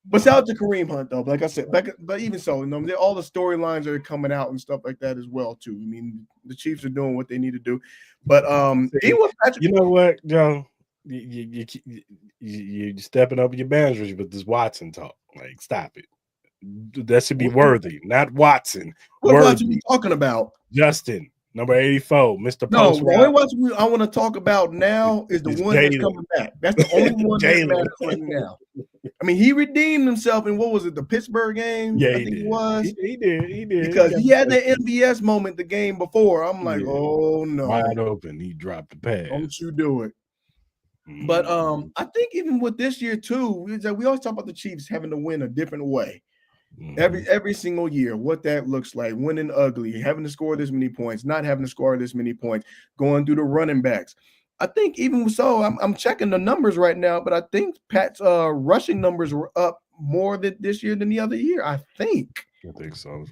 But shout out to Kareem Hunt though. Like I said, but even so, all the storylines are coming out and stuff like that as well too. I mean, the Chiefs are doing what they need to do. But even with Patrick, you know what, Joe? You stepping up your boundaries with this Watson talk. Like, stop it. That should be Worthy, not Watson. What Watson are you talking about? Justin, number 84, Mr. No, Post. the only Watson I want to talk about now is the one that's coming back. That's the only one that matters right now. I mean, he redeemed himself in, what was it, the Pittsburgh game? Yeah, I think it was. He did. Because he had that MVS moment the game before. I'm like, oh no. Wide open. He dropped the pass. Don't you do it. But I think even with this year too, we always talk about the Chiefs having to win a different way. Every single year, what that looks like, winning ugly, having to score this many points, not having to score this many points, going through the running backs. I think even so, I'm checking the numbers right now, but I think Pat's rushing numbers were up more this year than the other year. I think so.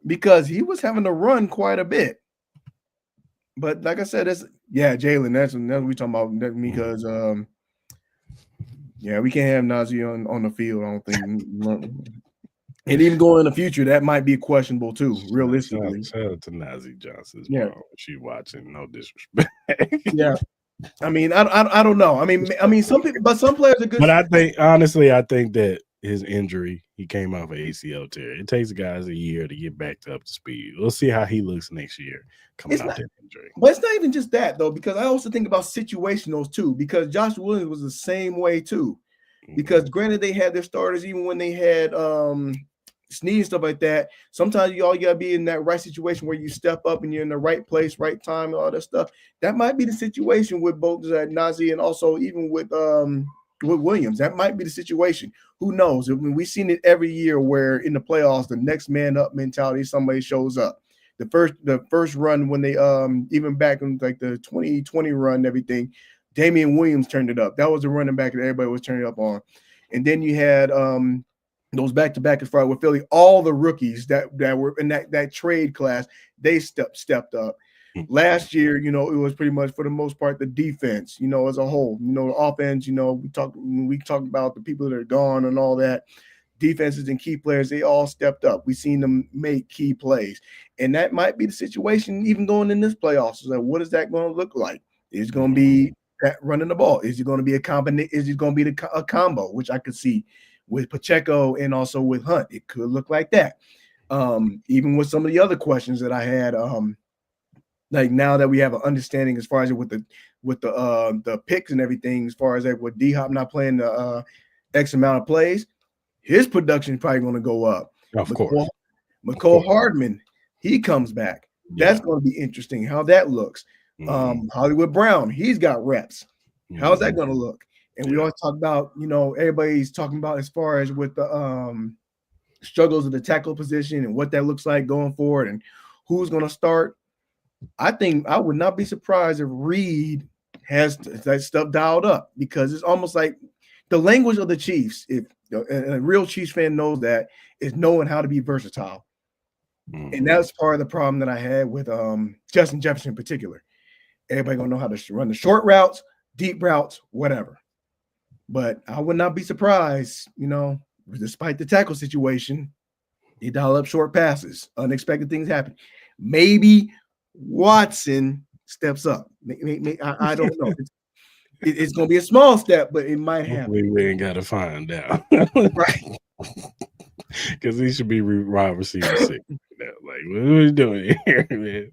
Because he was having to run quite a bit. But like I said, Jalen, that's what we talking about. That because we can't have Najee on the field, I don't think. And even going in the future, that might be questionable too, realistically. Shout out to Najee Johnson's mom. She watching, no disrespect. Yeah. I mean, I don't know. I mean, some players are good. But I think that his injury, he came off an ACL tear. It takes guys a year to get back up to speed. We'll see how he looks next year coming out that injury. But it's not even just that though, because I also think about situationals too, because Josh Williams was the same way too. Because granted, they had their starters even when they had Snead and stuff like that. Sometimes you gotta be in that right situation where you step up and you're in the right place, right time, and all that stuff. That might be the situation with both Najee and also even with Williams. That might be the situation. Who knows? I mean, we've seen it every year where in the playoffs, the next man up mentality, somebody shows up. The first run when they even back in like the 2020 run and everything, Damian Williams turned it up. That was the running back that everybody was turning up on. And then you had those back-to-back as far with Philly, all the rookies that were in that trade class, they stepped up. Last year, it was pretty much for the most part the defense, as a whole. The offense, we talk about the people that are gone and all that. Defenses and key players, they all stepped up. We've seen them make key plays. And that might be the situation even going in this playoffs. So what is that going to look like? Is it going to be running the ball? Is it going to be a combination? Is it going to be a combo, which I could see with Pacheco and also with Hunt? It could look like that. Even with some of the other questions that I had, like now that we have an understanding as far as with the picks and everything, as far as with D-Hop not playing the X amount of plays, his production is probably going to go up. Of course. McCole Hardman, he comes back. That's going to be interesting how that looks. Hollywood Brown, he's got reps. How's that going to look? And we always talk about, everybody's talking about as far as with the struggles of the tackle position and what that looks like going forward and who's going to start. I think I would not be surprised if Reed has that stuff dialed up, because it's almost like the language of the Chiefs, if a real Chiefs fan knows that, is knowing how to be versatile. And that's part of the problem that I had with Justin Jefferson in particular. Everybody going to know how to run the short routes, deep routes, whatever. But I would not be surprised, despite the tackle situation, they dial up short passes. Unexpected things happen. Maybe Watson steps up. I don't know. It's going to be a small step, but it might happen. We ain't got to find out. Right. Because he should be wide receiver 6. Like, what are we doing here, man?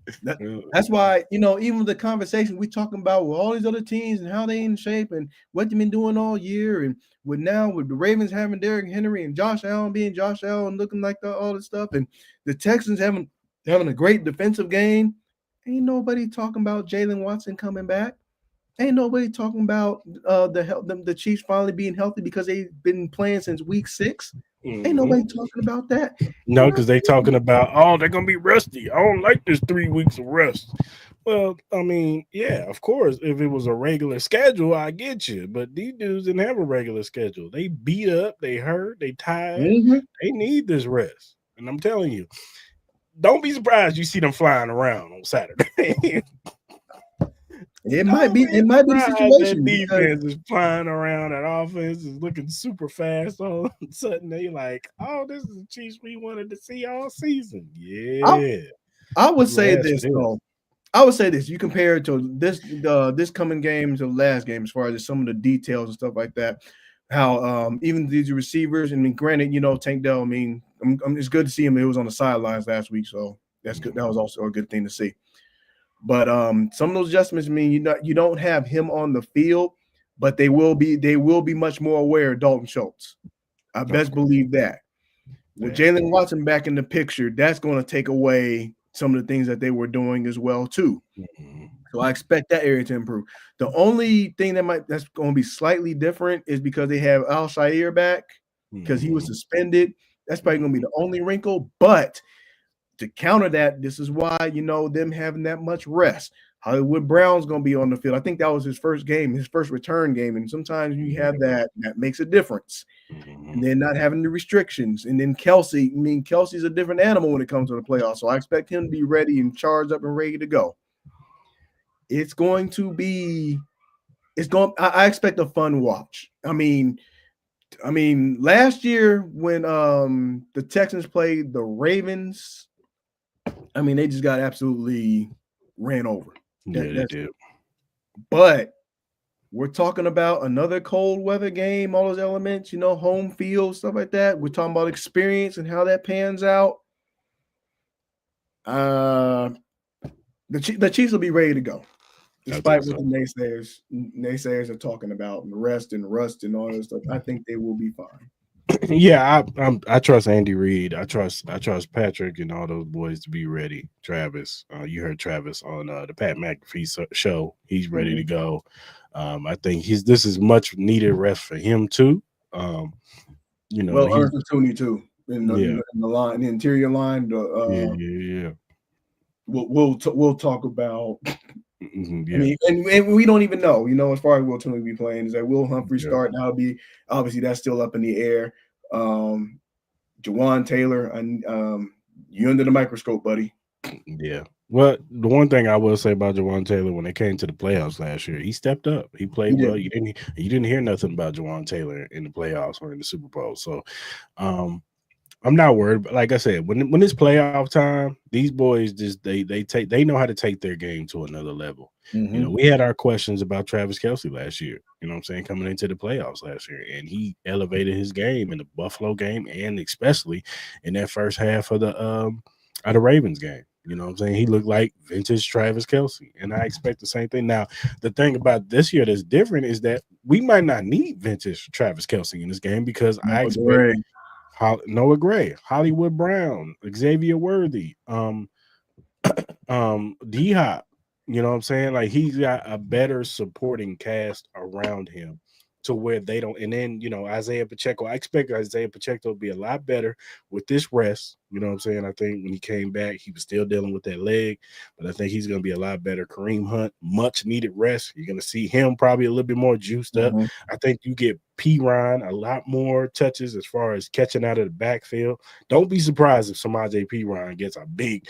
That's why, even the conversation we talking about with all these other teams and how they in shape and what they've been doing all year, and with the Ravens having Derrick Henry and Josh Allen being Josh Allen, looking like all this stuff, and the Texans having a great defensive game. Ain't nobody talking about Jalen Watson coming back. Ain't nobody talking about the Chiefs finally being healthy because they've been playing since week 6. Ain't nobody talking about that. No, because they talking about, they're going to be rusty. I don't like this 3 weeks of rest. Well, I mean, yeah, of course, if it was a regular schedule, I get you. But these dudes didn't have a regular schedule. They beat up, they hurt, they tired. They need this rest. And I'm telling you, don't be surprised you see them flying around on Saturday. It might be the situation. That defense is flying around. That offense is looking super fast. All of a sudden, they like, oh, this is the Chiefs we wanted to see all season. Yeah. I would say this though. I would say this. You compare it to this coming game to the last game as far as some of the details and stuff like that. How even these receivers, I mean, granted, Tank Dell, I mean, it's good to see him. It was on the sidelines last week, so that's good. That was also a good thing to see. But some of those adjustments mean you don't have him on the field, but they will be much more aware of Dalton Schultz. I best believe that. With Jalen Watson back in the picture, that's going to take away some of the things that they were doing as well too. So I expect that area to improve. The only thing that's going to be slightly different is because they have Al-Shaair back because he was suspended. That's probably going to be the only wrinkle. But to counter that, this is why them having that much rest. Hollywood Brown's going to be on the field. I think that was his first game, his first return game. And sometimes you have that makes a difference. And then not having the restrictions. And then Kelsey, Kelsey's a different animal when it comes to the playoffs. So I expect him to be ready and charged up and ready to go. I expect a fun watch. I mean, last year when the Texans played the Ravens, they just got absolutely ran over. They did. But we're talking about another cold weather game, all those elements, home field, stuff like that. We're talking about experience and how that pans out. The Chiefs will be ready to go, despite what the naysayers are talking about, and rest and rust and all that stuff. I think they will be fine. Yeah, I trust Andy Reid. I trust Patrick and all those boys to be ready. Travis, you heard Travis on the Pat McAfee show. He's ready to go. I think this is much needed rest for him too. Ernest Tooney too in the line, in the interior line. We'll talk about. And we don't even know, as far as Will Tooney be playing, is that Will Humphrey start? That'll be obviously that's still up in the air. Jawan Taylor, and you under the microscope, buddy. Yeah. Well, the one thing I will say about Jawan Taylor, when it came to the playoffs last year, he stepped up. He played well. You didn't hear nothing about Jawan Taylor in the playoffs or in the Super Bowl. So, I'm not worried. But like I said, when it's playoff time, these boys just they know how to take their game to another level. We had our questions about Travis Kelce last year. Coming into the playoffs last year, and he elevated his game in the Buffalo game, and especially in that first half of the Ravens game. He looked like vintage Travis Kelce, and I expect the same thing. Now, the thing about this year that's different is that we might not need vintage Travis Kelce in this game because I expect Noah Gray, Hollywood Brown, Xavier Worthy, D-Hop. Like he's got a better supporting cast around him to where they don't. And then, Isaiah Pacheco, I expect Isaiah Pacheco to be a lot better with this rest. I think when he came back, he was still dealing with that leg, but I think he's going to be a lot better. Kareem Hunt, much needed rest. You're going to see him probably a little bit more juiced up. I think you get P. Ryan a lot more touches as far as catching out of the backfield. Don't be surprised if Samaje P. Ryan gets a big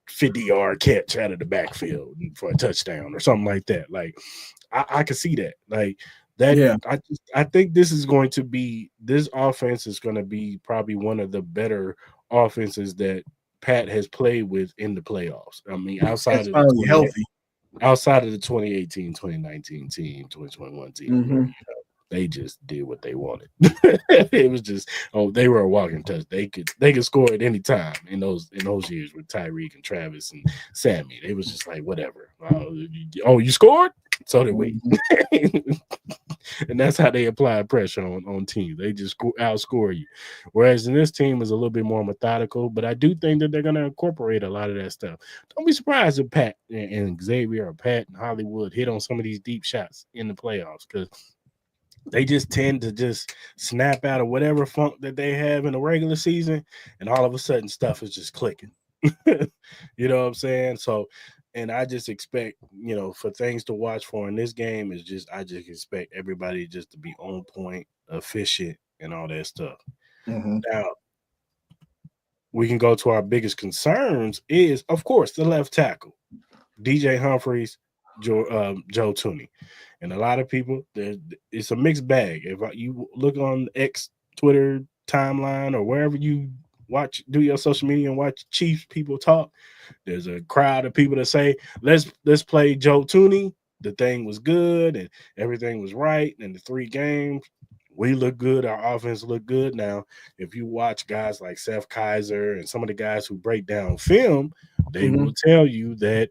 50-yard catch out of the backfield for a touchdown or something like that. Like, I can see that. Like, I think this offense is going to be probably one of the better offenses that Pat has played with in the playoffs. Outside of the 2018, 2019 team, 2021 team, they just did what they wanted. It was just, they were a walking touch. They could score at any time in those years with Tyreek and Travis and Sammy. They was just like, whatever. You scored? So did we. And that's how they apply pressure on teams. They just outscore you. Whereas in this team is a little bit more methodical, but I do think that they're going to incorporate a lot of that stuff. Don't be surprised if Pat and Xavier or Pat and Hollywood hit on some of these deep shots in the playoffs, because they just tend to just snap out of whatever funk that they have in the regular season, and all of a sudden stuff is just clicking. You know what I'm saying? So, and I just expect, for things to watch for in this game I just expect everybody just to be on point, efficient, and all that stuff. Now, we can go to our biggest concerns is, of course, the left tackle. DJ Humphries Joe Tooney. And a lot of people, it's a mixed bag. If you look on X, Twitter timeline, or wherever you do your social media and watch Chiefs people talk, there's a crowd of people that say, let's play Joe Tooney. The thing was good and everything was right. And the 3 games, we look good. Our offense looked good. Now, if you watch guys like Seth Kaiser and some of the guys who break down film, they will tell you that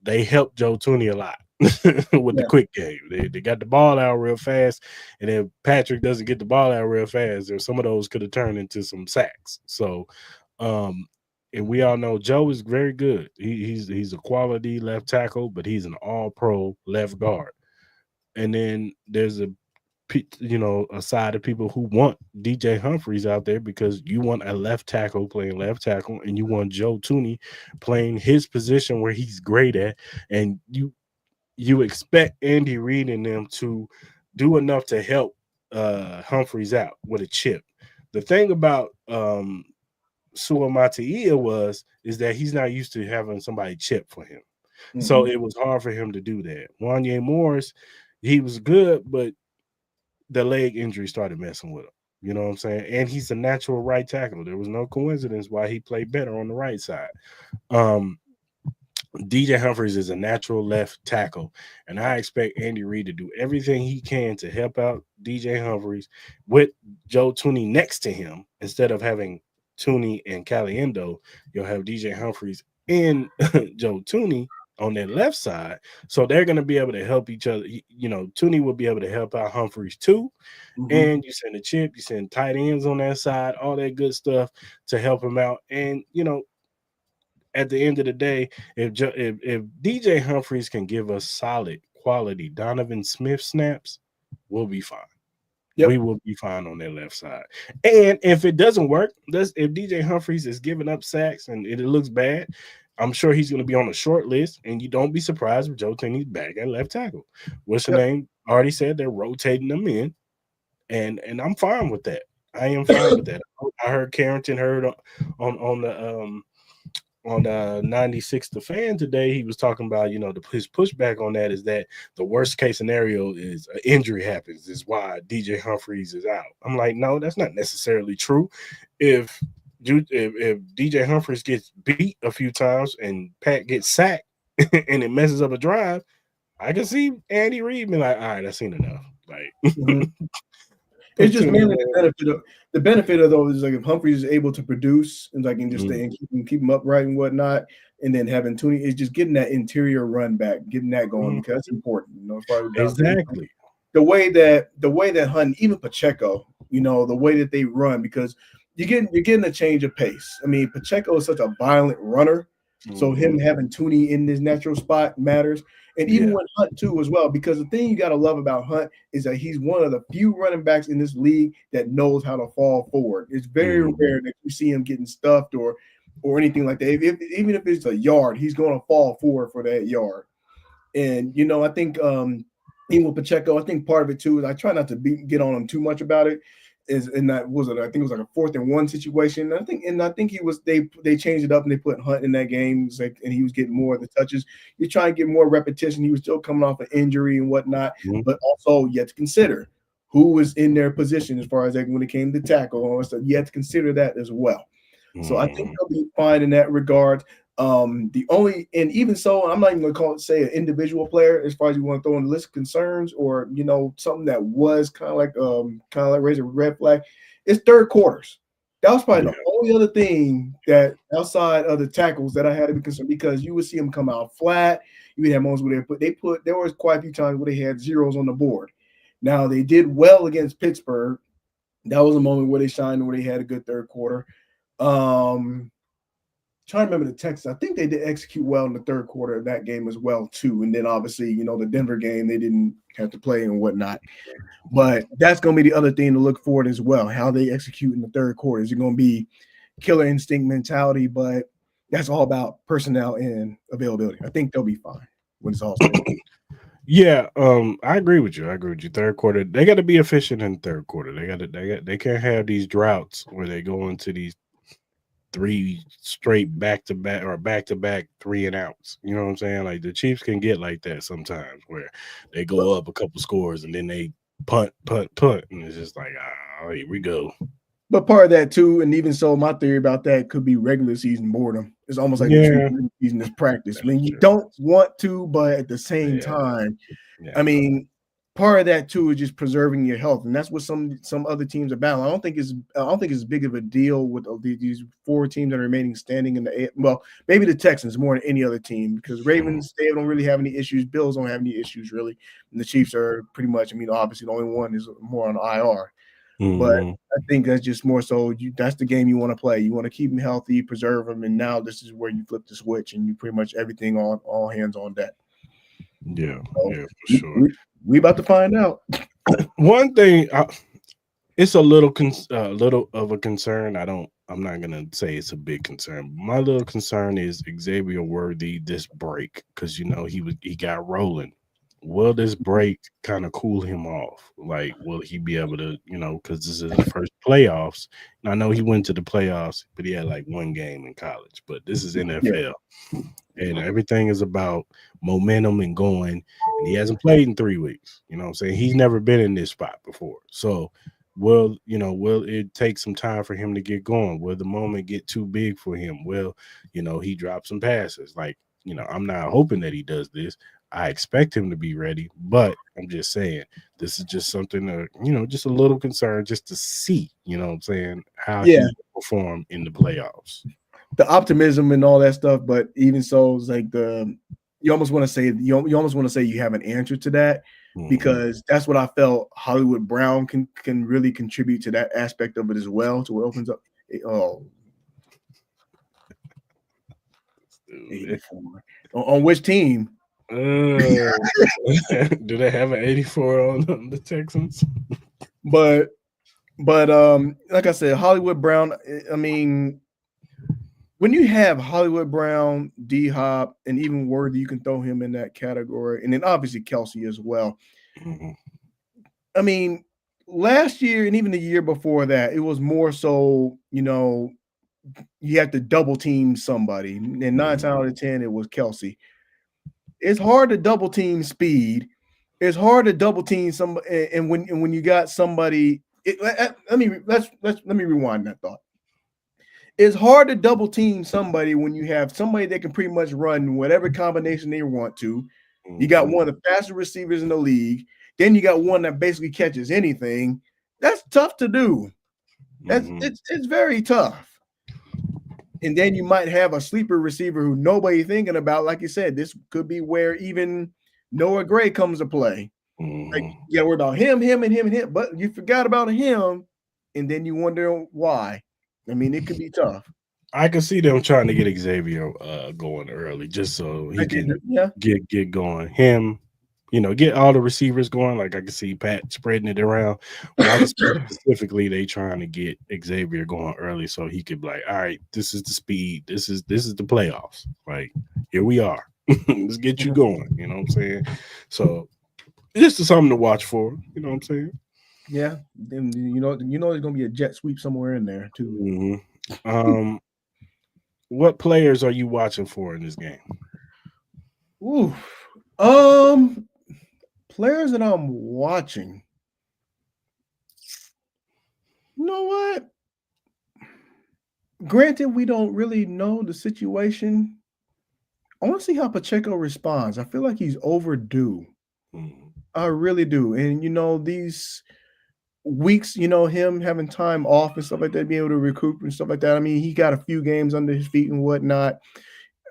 they helped Joe Tooney a lot with the quick game. They got the ball out real fast, and if Patrick doesn't get the ball out real fast, there some of those could have turned into some sacks. So, and we all know Joe is very good. He's a quality left tackle, but he's an all-pro left guard. And then there's a side of people who want DJ Humphries out there because you want a left tackle playing left tackle, and you want Joe Tooney playing his position where he's great at, and you expect Andy Reid and them to do enough to help Humphries out with a chip. The thing about Sua Mataia is that he's not used to having somebody chip for him. So it was hard for him to do that. Wanye Morris, he was good, but the leg injury started messing with him. You know what I'm saying? And he's a natural right tackle. There was no coincidence why he played better on the right side. DJ Humphries is a natural left tackle, and I expect Andy Reid to do everything he can to help out DJ Humphries with Joe Tooney next to him. Instead of having Tooney and Caliendo, you'll have DJ Humphries and Joe Tooney on that left side. So they're going to be able to help each other. Tooney will be able to help out Humphries too. And you send a chip, you send tight ends on that side, all that good stuff to help him out. And, at the end of the day, if DJ Humphries can give us solid quality Donovan Smith snaps, we'll be fine. Yep. We will be fine on that left side. And if it doesn't work, if DJ Humphries is giving up sacks and it looks bad, I'm sure he's going to be on a short list, and you don't be surprised if Joe Tooney's back at left tackle. What's the name? Already said they're rotating them in, and I'm fine with that. I am fine with that. I heard Carrington on the 96 The Fan today. He was talking about, his pushback on that is that the worst case scenario is an injury happens, is why DJ Humphries is out. I'm like, no, that's not necessarily true. If DJ Humphries gets beat a few times and Pat gets sacked and it messes up a drive, I can see Andy Reid be like, all right, I've seen enough. Like, it's just mainly the benefit of those is like if Humphries is able to produce and just stay and keep him upright and whatnot, and then having Tooney is just getting that interior run back, getting that going because that's important. Exactly. The way that Hunt, even Pacheco, the way that they run, because you're getting a change of pace. I mean, Pacheco is such a violent runner, so him having Tooney in this natural spot matters. And even with Hunt too as well, because the thing you got to love about Hunt is that he's one of the few running backs in this league that knows how to fall forward. It's very rare that you see him getting stuffed or anything like that. Even if it's a yard, he's going to fall forward for that yard. And, I think even with Pacheco, I think part of it too is I try not to get on him too much about it. I think it was like a 4th and 1 situation. I think they changed it up and they put Hunt in that game. And he was getting more of the touches. You try and get more repetition. He was still coming off an injury and whatnot, but also you have to consider who was in their position as far as when it came to tackle. So you have to consider that as well. So I think they'll be fine in that regard. And even so, I'm not even going to say an individual player as far as you want to throw in the list of concerns or, something that was kind of like raising a red flag. It's third quarters. That was probably the only other thing that outside of the tackles that I had to be concerned, because you would see them come out flat. You would have moments where there was quite a few times where they had zeros on the board. Now they did well against Pittsburgh. That was a moment where they shined, where they had a good third quarter. Trying to remember the Texans. I think they did execute well in the third quarter of that game as well, too. And then obviously, the Denver game, they didn't have to play and whatnot. But that's going to be the other thing to look forward as well, how they execute in the third quarter. Is it going to be killer instinct mentality? But that's all about personnel and availability. I think they'll be fine when it's all said. Yeah, I agree with you. Third quarter, they got to be efficient in the third quarter. They can't have these droughts where they go into these 3 straight back-to-back or back-to-back 3-and-outs. You know what I'm saying? Like the Chiefs can get like that sometimes where they go up a couple scores and then they punt, and it's just like, here we go. But part of that too, and even so, my theory about that could be regular season boredom. It's almost like the season is practice. I mean, you don't want to, but at the same time, I mean, part of that too is just preserving your health, and that's what some other teams are battling. I don't think it's as big of a deal with these 4 teams that are remaining standing in the. Well, maybe the Texans more than any other team, because Ravens, they don't really have any issues. Bills don't have any issues really, and the Chiefs are pretty much. I mean, obviously the only one is more on IR. But I think that's just more so that's the game you want to play. You want to keep them healthy, preserve them, and now this is where you flip the switch and you pretty much everything on all hands on deck. Yeah, for sure. We about to find out. One thing, it's a little of a concern. I'm not gonna say it's a big concern. My little concern is Xavier Worthy this break, because he got rolling. Will this break kind of cool him off? Like, will he be able to, because this is his first playoffs. And I know he went to the playoffs, but he had like 1 game in college. But this is NFL. And everything is about momentum and going. And he hasn't played in 3 weeks. You know what I'm saying? He's never been in this spot before. So will it take some time for him to get going? Will the moment get too big for him? Will, he drop some passes? Like, I'm not hoping that he does this. I expect him to be ready, but I'm just saying this is just something to, just a little concern just to see, what I'm saying, how he perform in the playoffs. The optimism and all that stuff, but even so, it's like you almost want to say you have an answer to that, because that's what I felt Hollywood Brown can really contribute to that aspect of it as well, to what opens up. 84. On which team? Do they have an 84 on the Texans? But like I said, Hollywood Brown, I mean, when you have Hollywood Brown, D-Hop, and even Worthy, you can throw him in that category, and then obviously Kelsey as well. I mean, last year and even the year before that, it was more so, you have to double team somebody, and 9 times out of 10 it was Kelsey. It's hard to double team speed. It's hard to double team somebody, and when you got somebody, let me rewind that thought. It's hard to double team somebody when you have somebody that can pretty much run whatever combination they want to. You got one of the fastest receivers in the league. Then you got one that basically catches anything. That's tough to do. It's very tough. And then you might have a sleeper receiver who nobody's thinking about. Like you said, this could be where even Noah Gray comes to play. Like, you got to worry about him, but you forgot about him, and then you wonder why. I mean, it could be tough. I can see them trying to get Xavier going early, just so he can get going. Him, get all the receivers going. Like I can see Pat spreading it around. But I can see specifically they trying to get Xavier going early so he could be like, all right, this is the speed. This is the playoffs. Like, here we are. Let's get you going. You know what I'm saying? So this is something to watch for. You know what I'm saying? Yeah. Then there's gonna be a jet sweep somewhere in there too. What players are you watching for in this game? Ooh. Players that I'm watching. You know what? Granted, we don't really know the situation. I want to see how Pacheco responds. I feel like he's overdue. I really do. And, these weeks, him having time off and stuff like that, being able to recoup and stuff like that. I mean, he got a few games under his feet and whatnot.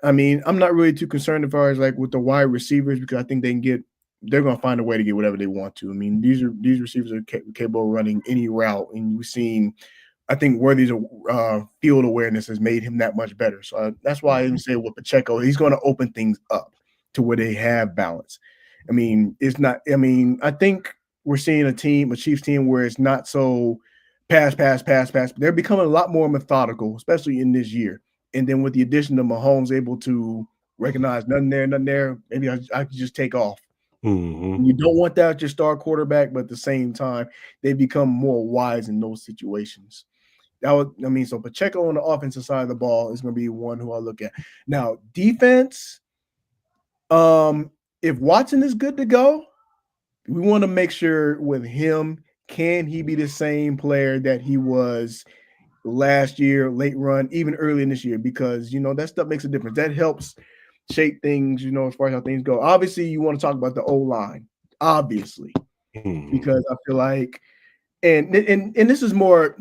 I mean, I'm not really too concerned as far as like with the wide receivers, because I think they're going to find a way to get whatever they want to. I mean, these receivers are capable of running any route, and we've seen, I think Worthy's field awareness has made him that much better. So that's why I even say with Pacheco, he's going to open things up to where they have balance. I mean, I think we're seeing a Chiefs team where it's not so pass. They're becoming a lot more methodical, especially in this year. And then with the addition of Mahomes able to recognize nothing there, maybe I could just take off. You don't want that with your star quarterback, but at the same time, they become more wise in those situations. So Pacheco on the offensive side of the ball is going to be one who I look at. Now, defense, if Watson is good to go, we want to make sure with him, can he be the same player that he was last year, late run, even early in this year? Because, that stuff makes a difference. That helps shape things, as far as how things go. Obviously, you want to talk about the O-line, obviously, because I feel like, and this is more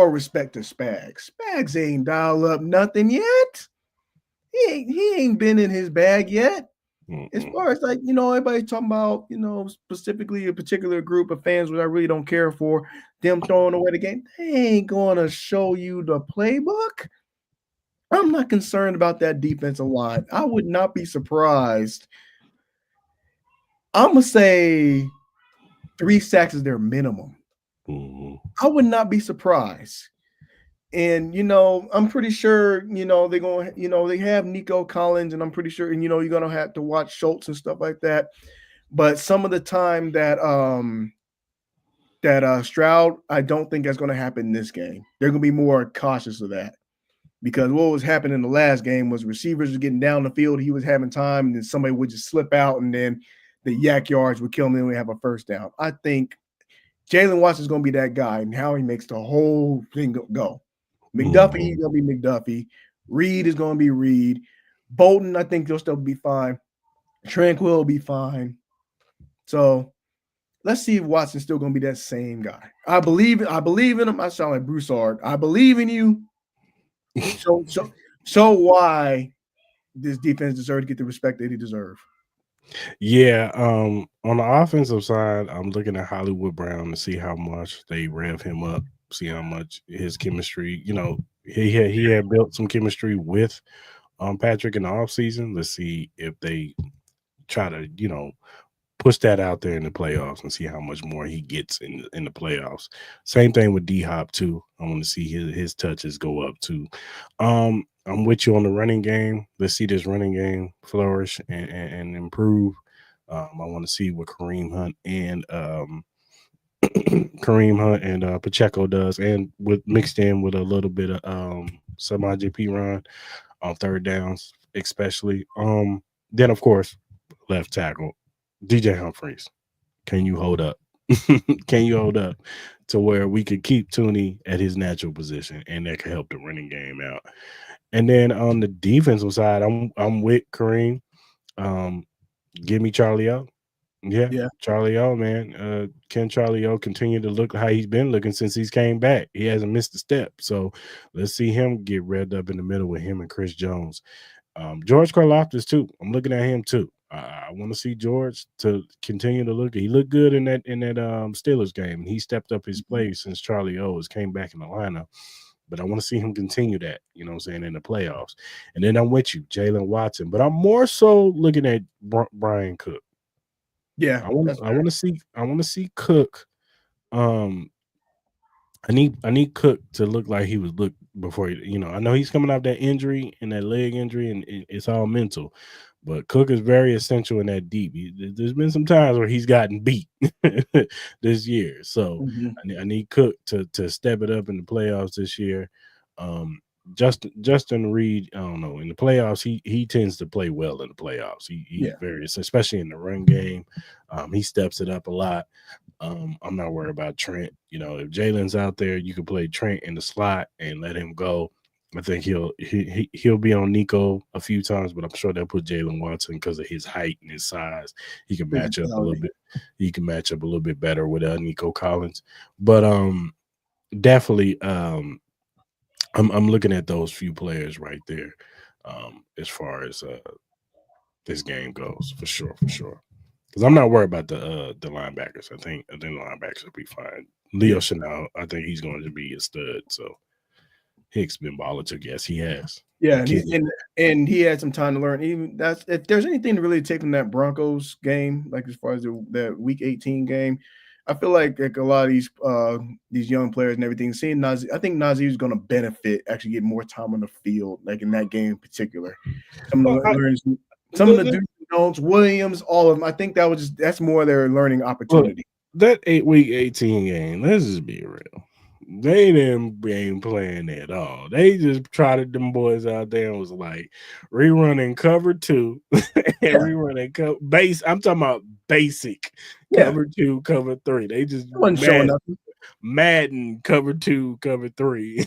respect to Spags. Spags ain't dial up nothing yet. He ain't been in his bag yet. As far as everybody talking about, specifically a particular group of fans, which I really don't care for, them throwing away the game. They ain't gonna show you the playbook. I'm not concerned about that defensive line. I would not be surprised. I'm gonna say 3 sacks is their minimum. I would not be surprised. And I'm pretty sure they're going. They have Nico Collins, and I'm pretty sure, and you're gonna have to watch Schultz and stuff like that. But some of the time that Stroud, I don't think that's going to happen in this game. They're going to be more cautious of that, because what was happening in the last game was receivers were getting down the field. He was having time, and then somebody would just slip out, and then the yak yards would kill him, and then we have a first down. I think Jalen Watson is going to be that guy, and how he makes the whole thing go. McDuffie, he's going to be McDuffie. Reed is going to be Reed. Bolton, I think he'll still be fine. Tranquil will be fine. So let's see if Watson's still going to be that same guy. I believe in him. I sound like Broussard. I believe in you. So why this defense deserves to get the respect that he deserves. Yeah, on the offensive side, I'm looking at Hollywood Brown to see how much they rev him up, see how much his chemistry, he had built some chemistry with Patrick in the offseason. Let's see if they try to, push that out there in the playoffs and see how much more he gets in the playoffs. Same thing with D-Hop too. I want to see his touches go up too. I'm with you on the running game. Let's see this running game flourish and improve. I want to see what Kareem Hunt and Pacheco does, and mixed in with a little bit of semi JP run on third downs, especially. Then of course, left tackle DJ Humphries. Can you hold up? Can you hold up to where we could keep Tooney at his natural position, and that could help the running game out? And then on the defensive side, I'm with Kareem. Give me Charlie O. Yeah. Charlie O, man. Can Charlie O continue to look how he's been looking since he's came back? He hasn't missed a step. So let's see him get revved up in the middle with him and Chris Jones. George Karlaftis too. I'm looking at him too. I want to see George to continue to look. He looked good in that Steelers game. He stepped up his play since Charlie O came back in the lineup. But I want to see him continue that, in the playoffs. And then I'm with you, Jalen Watson. But I'm more so looking at Brian Cook. Yeah, I want to see Cook. I need Cook to look like he was looked before. I know he's coming off that injury and that leg injury, and it's all mental. But Cook is very essential in that deep. There's been some times where he's gotten beat this year. So I need Cook to step it up in the playoffs this year. Justin Reed, I don't know. In the playoffs, he tends to play well in the playoffs. He's very, especially in the run game. He steps it up a lot. I'm not worried about Trent. If Jalen's out there, you can play Trent in the slot and let him go. I think he'll be on Nico a few times, but I'm sure they'll put Jalen Watson because of his height and his size. He can match up a little bit. He can match up a little bit better with Nico Collins. But definitely, I'm looking at those few players right there as far as this game goes, for sure. Because I'm not worried about the linebackers. I think the linebackers will be fine. Leo Chenal, I think he's going to be a stud. So Hicks been balling too. Yes, he has. Yeah, and he had some time to learn. Even that's if there's anything to really take from that Broncos game, like as far as that Week 18 game, I feel like a lot of these young players and everything. Seeing Nazir, I think Nazir is going to benefit actually get more time on the field, like in that game in particular. Some of the Jones, Williams, all of them. I think that's more their learning opportunity. That Week 18 game. Let's just be real. They ain't playing at all. They just trotted them boys out there and was like rerunning cover 2 and rerunning base. I'm talking about basic cover 2, cover 3. They just wasn't showing nothing. Madden cover 2, cover 3.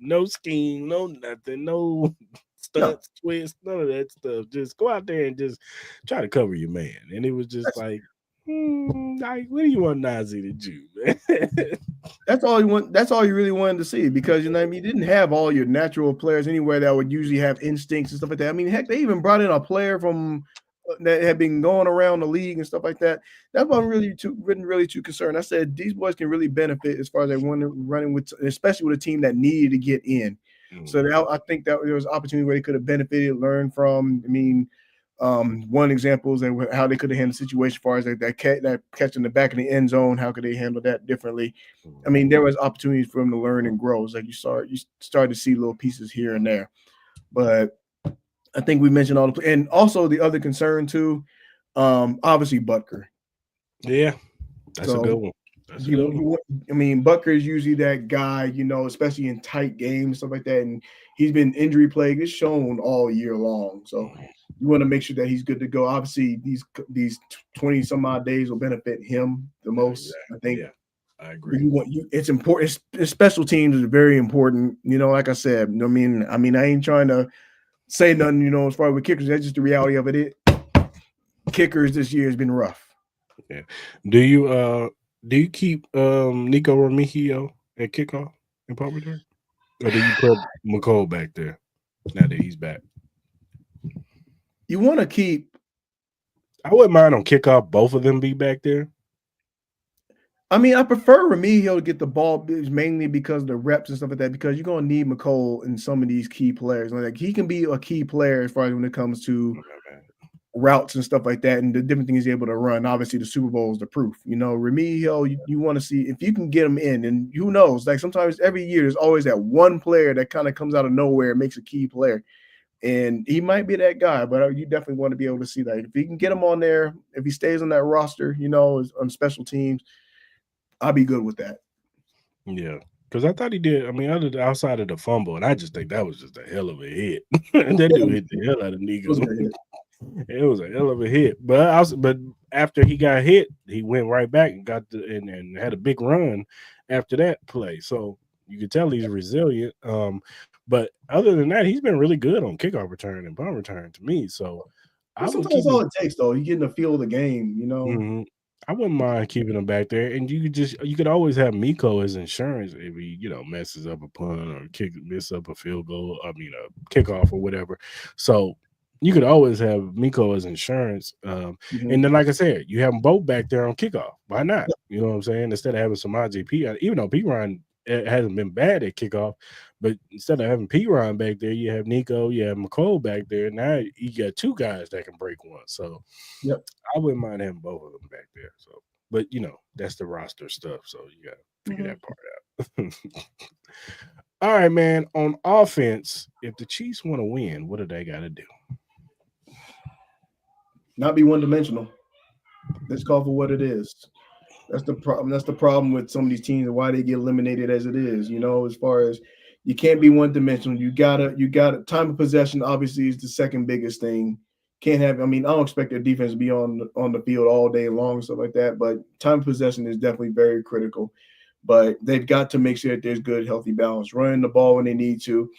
No scheme, no nothing, no stunts, twists, none of that stuff. Just go out there and just try to cover your man. And it was just like what do you want Nazi to do? That's all you want. That's all you really wanted to see, because you know what I mean, you didn't have all your natural players anywhere that would usually have instincts and stuff like that. I mean, heck, they even brought in a player from that had been going around the league and stuff like that. That wasn't really too concerned. I said these boys can really benefit as far as they want running with, especially with a team that needed to get in. So I think that there was an opportunity where they could have benefited, learned from. I mean, one example is how they could have handled the situation as far as that catch in the back of the end zone. How could they handle that differently? I mean, there was opportunities for them to learn and grow. It's like you start to see little pieces here and there. But I think we mentioned all the, and also the other concern too, obviously Butker. Yeah, that's a good one. I mean, Butker is usually that guy, you know, especially in tight games, stuff like that. And he's been injury plagued. It's shown all year long. So you want to make sure that he's good to go. Obviously, these 20 some odd days will benefit him the most. I think. Yeah, I agree. It's important. Special teams is very important. You know, like I said, I mean, I ain't trying to say nothing, you know, as far as with kickers. That's just the reality of it. Kickers this year has been rough. Yeah. Do you keep Nico Remigio at kickoff in punt return? Or do you put McCole back there now that he's back? You want to keep. I wouldn't mind on kickoff both of them be back there. I mean, I prefer Remigio to get the ball mainly because of the reps and stuff like that, because you're going to need McCole in some of these key players. Like he can be a key player as far as when it comes to routes and stuff like that, and the different things he's able to run. Obviously, the Super Bowl is the proof. You know, Remigio, you want to see if you can get him in, and who knows? Like sometimes every year, there's always that one player that kind of comes out of nowhere and makes a key player, and he might be that guy. But you definitely want to be able to see that if you can get him on there, if he stays on that roster, you know, on special teams, I'll be good with that. Yeah. Because I thought he did. I mean, outside of the fumble, and I just think that was just a hell of a hit. That dude hit the hell out of Nico. It was a hell of a hit. But after he got hit, he went right back and and had a big run after that play. So you could tell he's resilient. But other than that, he's been really good on kickoff return and punt return to me. So sometimes all it takes, though, you get in the feel of the game, you know. Mm-hmm. I wouldn't mind keeping him back there, and you could always have Miko as insurance if he, you know, messes up a punt or miss up a field goal. I mean, a kickoff or whatever. So you could always have Miko as insurance. And then, like I said, you have them both back there on kickoff. Why not? You know what I'm saying? Instead of having Samaje P, even though P-Ron hasn't been bad at kickoff, but instead of having P-Ron back there, you have Nico, you have McCole back there. Now you got two guys that can break one. So I wouldn't mind having both of them back there. So, but you know, that's the roster stuff. So you got to figure that part out. All right, man. On offense, if the Chiefs want to win, what do they got to do? Not be one-dimensional. Let's call for what it is. That's the problem. That's the problem with some of these teams and why they get eliminated as it is. You know, as far as you can't be one-dimensional. You gotta. Time of possession obviously is the second biggest thing. Can't have. I mean, I don't expect their defense to be on the field all day long and stuff like that. But time of possession is definitely very critical. But they've got to make sure that there's good, healthy balance. Running the ball when they need to,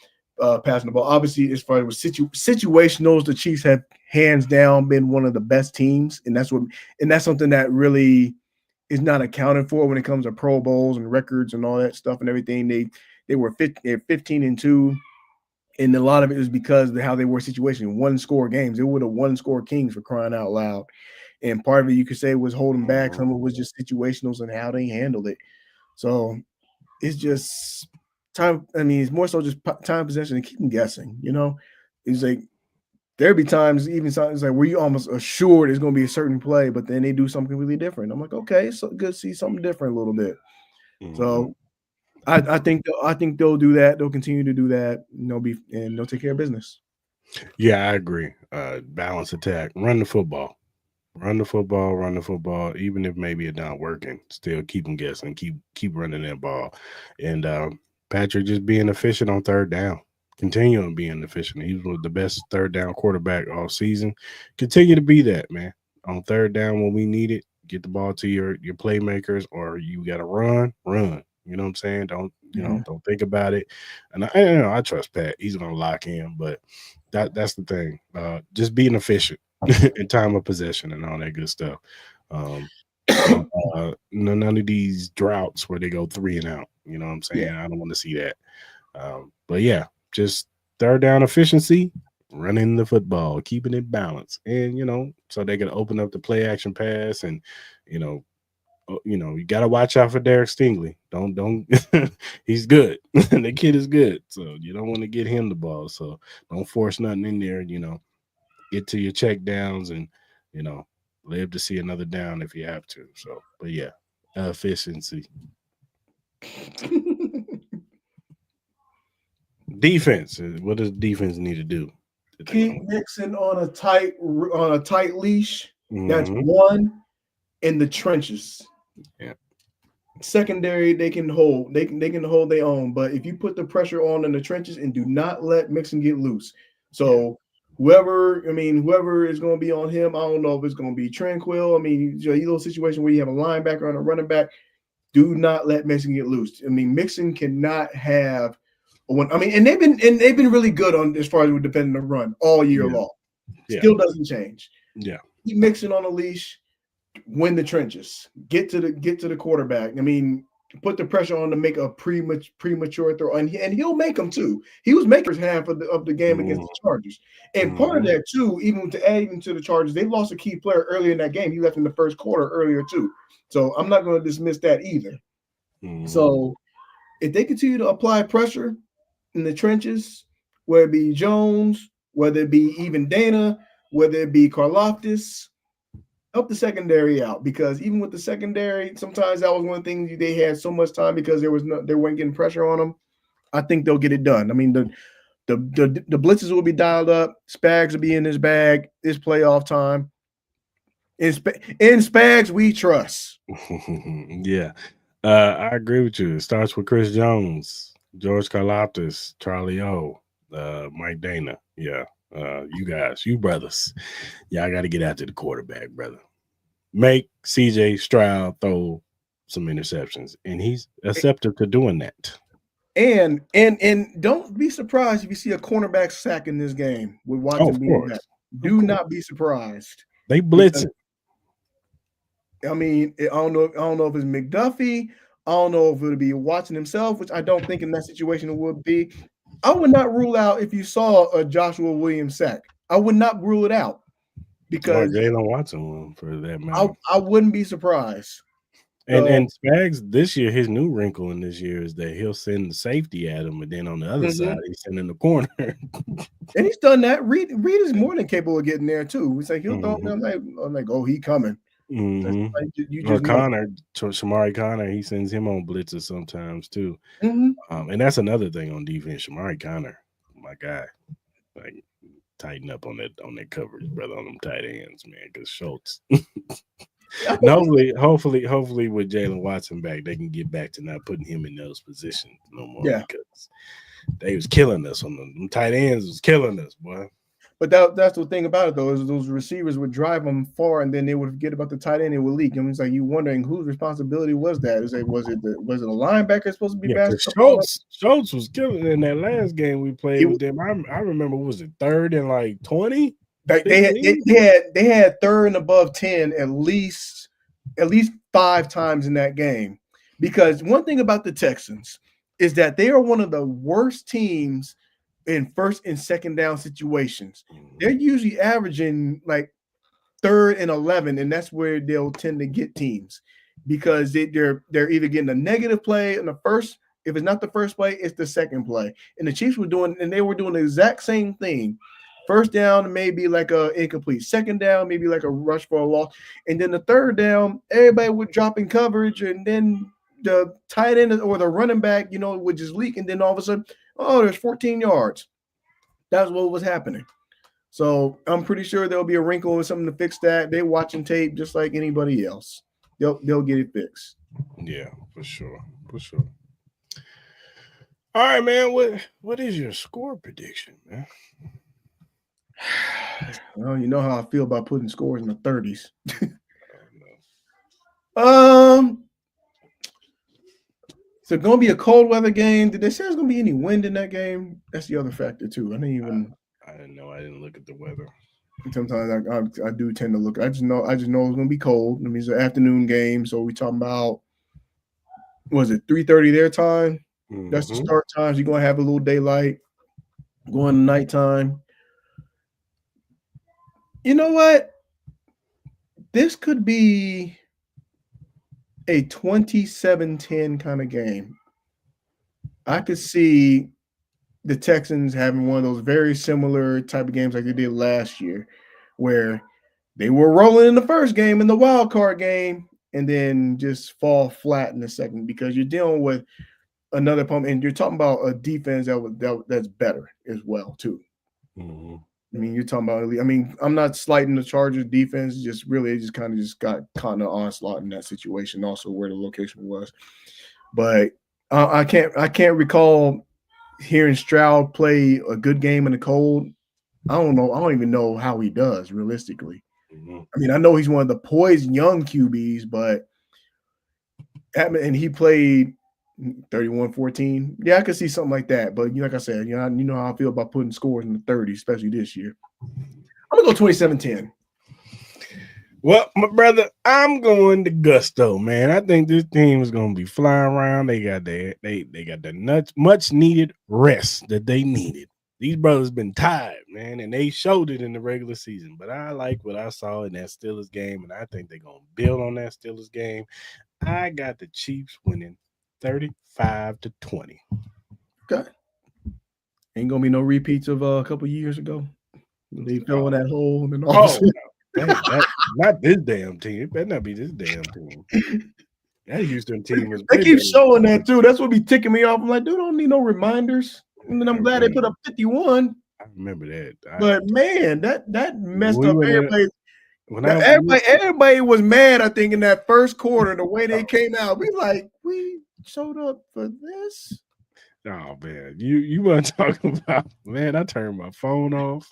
passing the ball. Obviously, as far as situationals, the Chiefs have hands down been one of the best teams, and that's something that really is not accounted for when it comes to Pro Bowls and records and all that stuff and everything. They were 15-2, and a lot of it is because of how they were situational. One-score games. They were the one-score kings, for crying out loud. And part of it you could say was holding back. Some of it was just situationals and how they handled it. So it's just time. I mean, it's more so just time possession and keep them guessing. You know, it's like there'd be times, even sometimes like where you almost assured it's going to be a certain play, but then they do something completely different. I'm like, okay, so good to see something different a little bit. So I think they'll do that. They'll continue to do that. And they'll take care of business. Yeah, I agree. Balance attack, run the football. Run the football. Even if maybe it's not working, still keep them guessing. Keep running that ball. And Patrick just being efficient on third down. Continuing being efficient. He was the best third down quarterback all season. Continue to be that, man. On third down when we need it, get the ball to your playmakers, or you got to run. You know what I'm saying? Don't don't think about it. And I trust Pat. He's gonna lock in, but that's the thing. Just being efficient in time of possession and all that good stuff. None of these droughts where they go 3 and out. You know what I'm saying? Yeah. I don't want to see that. But yeah, just third down efficiency, running the football, keeping it balanced, and so they can open up the play action pass, and you got to watch out for Derek Stingley. Don't he's good. The kid is good, so you don't want to get him the ball. So don't force nothing in there. Get to your check downs and live to see another down if you have to. So, but yeah, efficiency. Defense. What does defense need to do? Keep Mixon on a tight leash. That's Mhm. one. In the trenches. Yeah. Secondary, they can hold. They can hold their own. But if you put the pressure on in the trenches and do not let Mixon get loose. So whoever is going to be on him, I don't know if it's going to be Tranquil. Little situation where you have a linebacker and a running back, do not let Mixon get loose. Mixon cannot have one. And they've been really good on as far as we're defending the run all year long. Still doesn't change. Yeah. Keep Mixon on a leash. Win the trenches. Get to the quarterback. Put the pressure on to make a premature throw, and he'll make them too. He was making half of the game against the Chargers, and part of that too. Even to add to the Chargers, they lost a key player earlier in that game. He left in the first quarter earlier too. So I'm not going to dismiss that either. So if they continue to apply pressure in the trenches, whether it be Jones, whether it be even Dana, whether it be Karlaftis, help the secondary out, because even with the secondary, sometimes that was one of the things they had so much time because they weren't getting pressure on them. I think they'll get it done. The blitzes will be dialed up. Spags will be in his bag. It's playoff time. In Spags, we trust. Yeah, I agree with you. It starts with Chris Jones, George Karlaftis, Charlie O, Mike Dana. Yeah. You brothers, I got to get after the quarterback, brother. Make CJ Stroud throw some interceptions, and he's receptive to doing that. And don't be surprised if you see a cornerback sack in this game with Watson being back. Do not be surprised. They blitz it. I don't know if it's McDuffie. I don't know if it'll be Watson himself, which I don't think in that situation it would be. I would not rule out if you saw a Joshua Williams sack. I would not rule it out because Jalen Watson will, for that matter. I wouldn't be surprised. And Spags, this year, his new wrinkle in this year is that he'll send the safety at him, but then on the other side, he's sending the corner. And he's done that. Reed is more than capable of getting there too. It's like he'll throw. I'm like, oh, he coming. Like Shamari Connor, he sends him on blitzes sometimes too. And that's another thing on defense. Shamari Connor, my guy, like tighten up on that coverage, brother, on them tight ends, man. Because Schultz. And hopefully with Jalen Watson back, they can get back to not putting him in those positions no more. Yeah. Because they was killing us on them tight ends, was killing us, boy. But that's the thing about it, though, is those receivers would drive them far, and then they would forget about the tight end. It would leak. It's like you wondering whose responsibility was that? Was it a linebacker supposed to be Schultz was killing in that last game we played with them. I remember, was it 3rd and like 20? They had 3rd and above 10 at least 5 times in that game. Because one thing about the Texans is that they are one of the worst teams in first and second down situations. They're usually averaging like 3rd and 11, and that's where they'll tend to get teams because they're either getting a negative play in the first. If it's not the first play, it's the second play. And the Chiefs were doing the exact same thing. First down, maybe like a incomplete. Second down, maybe like a rush for a loss. And then the third down, everybody would drop in coverage, and then the tight end or the running back, would just leak. And then all of a sudden, there's 14 yards. That's what was happening. So I'm pretty sure there'll be a wrinkle or something to fix that. They're watching tape just like anybody else. They'll get it fixed. Yeah, for sure. All right, man. What is your score prediction, man? Well, you know how I feel about putting scores in the 30s. So it's gonna be a cold weather game. Did they say there's gonna be any wind in that game? That's the other factor too. I didn't know. I didn't look at the weather. Sometimes I do tend to look. I just know it's gonna be cold. I mean, it's an afternoon game, so we talking about, was it 3:30 their time? Mm-hmm. That's the start times. You're gonna have a little daylight going to nighttime. You know what? This could be a 27-10 kind of game. I could see the Texans having one of those very similar type of games like they did last year, where they were rolling in the first game, in the wild card game, and then just fall flat in the second, because you're dealing with another opponent, and you're talking about a defense that's better as well too. Mm-hmm. I mean, you're talking about. I mean, I'm not slighting the Chargers defense. It just kind of got caught in the onslaught in that situation. Also, where the location was, but I can't recall hearing Stroud play a good game in the cold. I don't know. I don't even know how he does realistically. Mm-hmm. I mean, I know he's one of the poised young QBs, but and he played 31-14. Yeah, I could see something like that. But like I said, you know how I feel about putting scores in the 30s, especially this year. I'm gonna go 27-10. Well, my brother, I'm going to gusto, man. I think this team is gonna be flying around. They got the much needed rest that they needed. These brothers been tired, man, and they showed it in the regular season. But I like what I saw in that Steelers game, and I think they're gonna build on that Steelers game. I got the Chiefs winning 35-20. Okay. Ain't gonna be no repeats of a couple years ago. They fell in that hole and all. Not this damn team. It better not be this damn team. That Houston team was. They keep showing that too. That's what be ticking me off. I'm like, dude, I don't need no reminders. And then I'm glad they put up 51. I remember that. But man, that messed up everybody. Everybody was mad, I think, in that first quarter, the way they came out. We showed up for this. Oh man, you want to talk about, man? I turned my phone off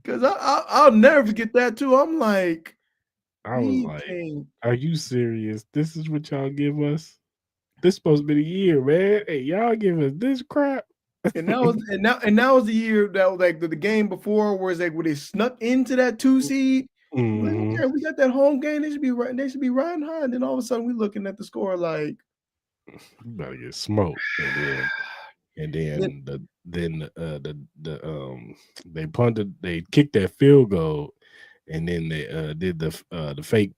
because I'll never forget that too. I'm like, I was like, are you serious? This is what y'all give us? This supposed to be the year, man. Hey, y'all give us this crap. And that was the year that was like the game before, where it's like when they snuck into that 2 seed. Mm-hmm. Like, okay, we got that home game. They should be riding high. And then all of a sudden, we looking at the score like, you about to get smoked. And then they punted, they kicked that field goal, and then they did the fake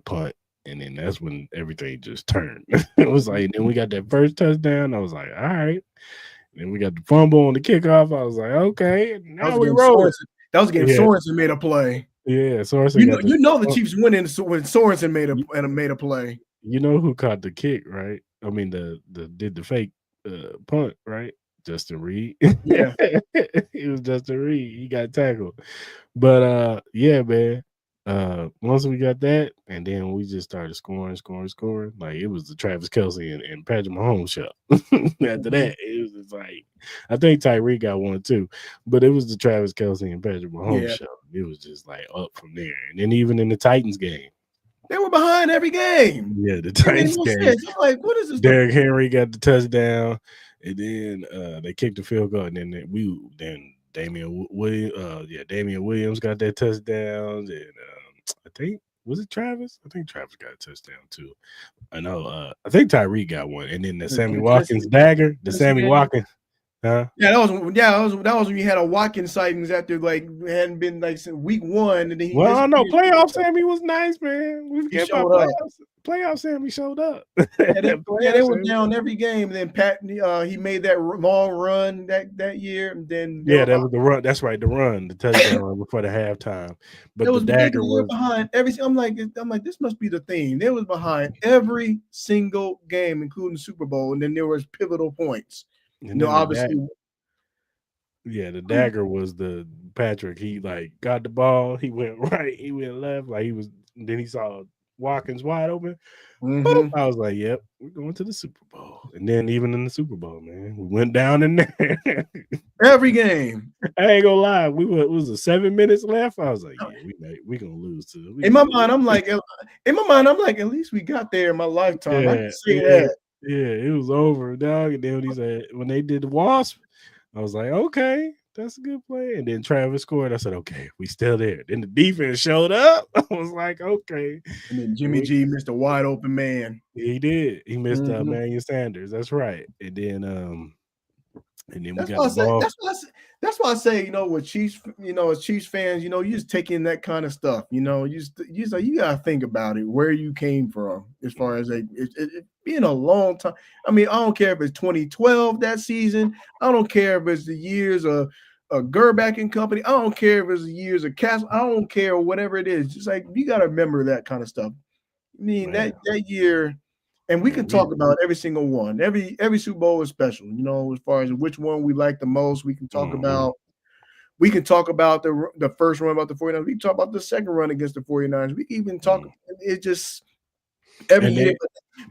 punt. And then that's when everything just turned. It was like, then we got that first touchdown. I was like, all right. And then we got the fumble on the kickoff. I was like, okay. Now we roll. That was game Sorensen made a play. Yeah, Sorensen. You know the Chiefs winning when Sorensen made a play. You know who caught the kick, right? I mean, did the fake punt, right? Justin Reed. Yeah, it was Justin Reed. He got tackled. But yeah, man. Once we got that, and then we just started scoring. Like it was the Travis Kelce and Patrick Mahomes show. After that, it was just like, I think Tyreek got one too, but it was the Travis Kelce and Patrick Mahomes show. It was just like up from there. And then even in the Titans game, they were behind every game. Yeah, the Titans game. Like, what is this? Derrick Henry got the touchdown, and then they kicked the field goal, and then Damian Williams got that touchdown, and I think, was it Travis? I think Travis got a touchdown too. I know. I think Tyreek got one, and then the Sammy Watkins dagger, Sammy Watkins. Huh? Yeah, that was when you had a Watkins sightings after like it hadn't been like since week 1, and then I know playoff Sammy was nice, man. We forget about playoff Sammy showed up. They were down every game. And then Pat, he made that long run that year, and then that was the run. That's right, the run, the touchdown run before the halftime. But the dagger was behind everything. I'm like, this must be the thing. They was behind every single game, including the Super Bowl, and then there was pivotal points. Obviously, Yeah, the dagger was the Patrick. He like got the ball. He went right. He went left. Like he was. Then he saw Watkins wide open. Boop. I was like, "Yep, we're going to the Super Bowl." And then even in the Super Bowl, man, we went down in there every game. I ain't gonna lie. It was 7 minutes left. I was like, "Yeah, we gonna lose to." In my mind, I'm like, at least we got there in my lifetime. Yeah, I can say that. Yeah, it was over, dog. And then when he said when they did the Wasp, I was like, "Okay, that's a good play." And then Travis scored. I said, "Okay, we still there." Then the defense showed up. I was like, "Okay." And then Jimmy G missed a wide open man. He did. He missed Emmanuel Sanders. That's right. And then we got the ball. That's why I say, with Chiefs, as Chiefs fans, you just take in that kind of stuff. You gotta think about it, where you came from, as far as it being a long time. I mean, I don't care if it's 2012 that season. I don't care if it's the years of Gerback and company. I don't care if it's the years of Castle. I don't care whatever it is. Just like you gotta remember that kind of stuff. I mean, that year. And we can talk about every single one. Every Super Bowl is special, as far as which one we like the most. We can talk about the first run about the 49ers. We can talk about the second run against the 49ers. We can even talk it just every year.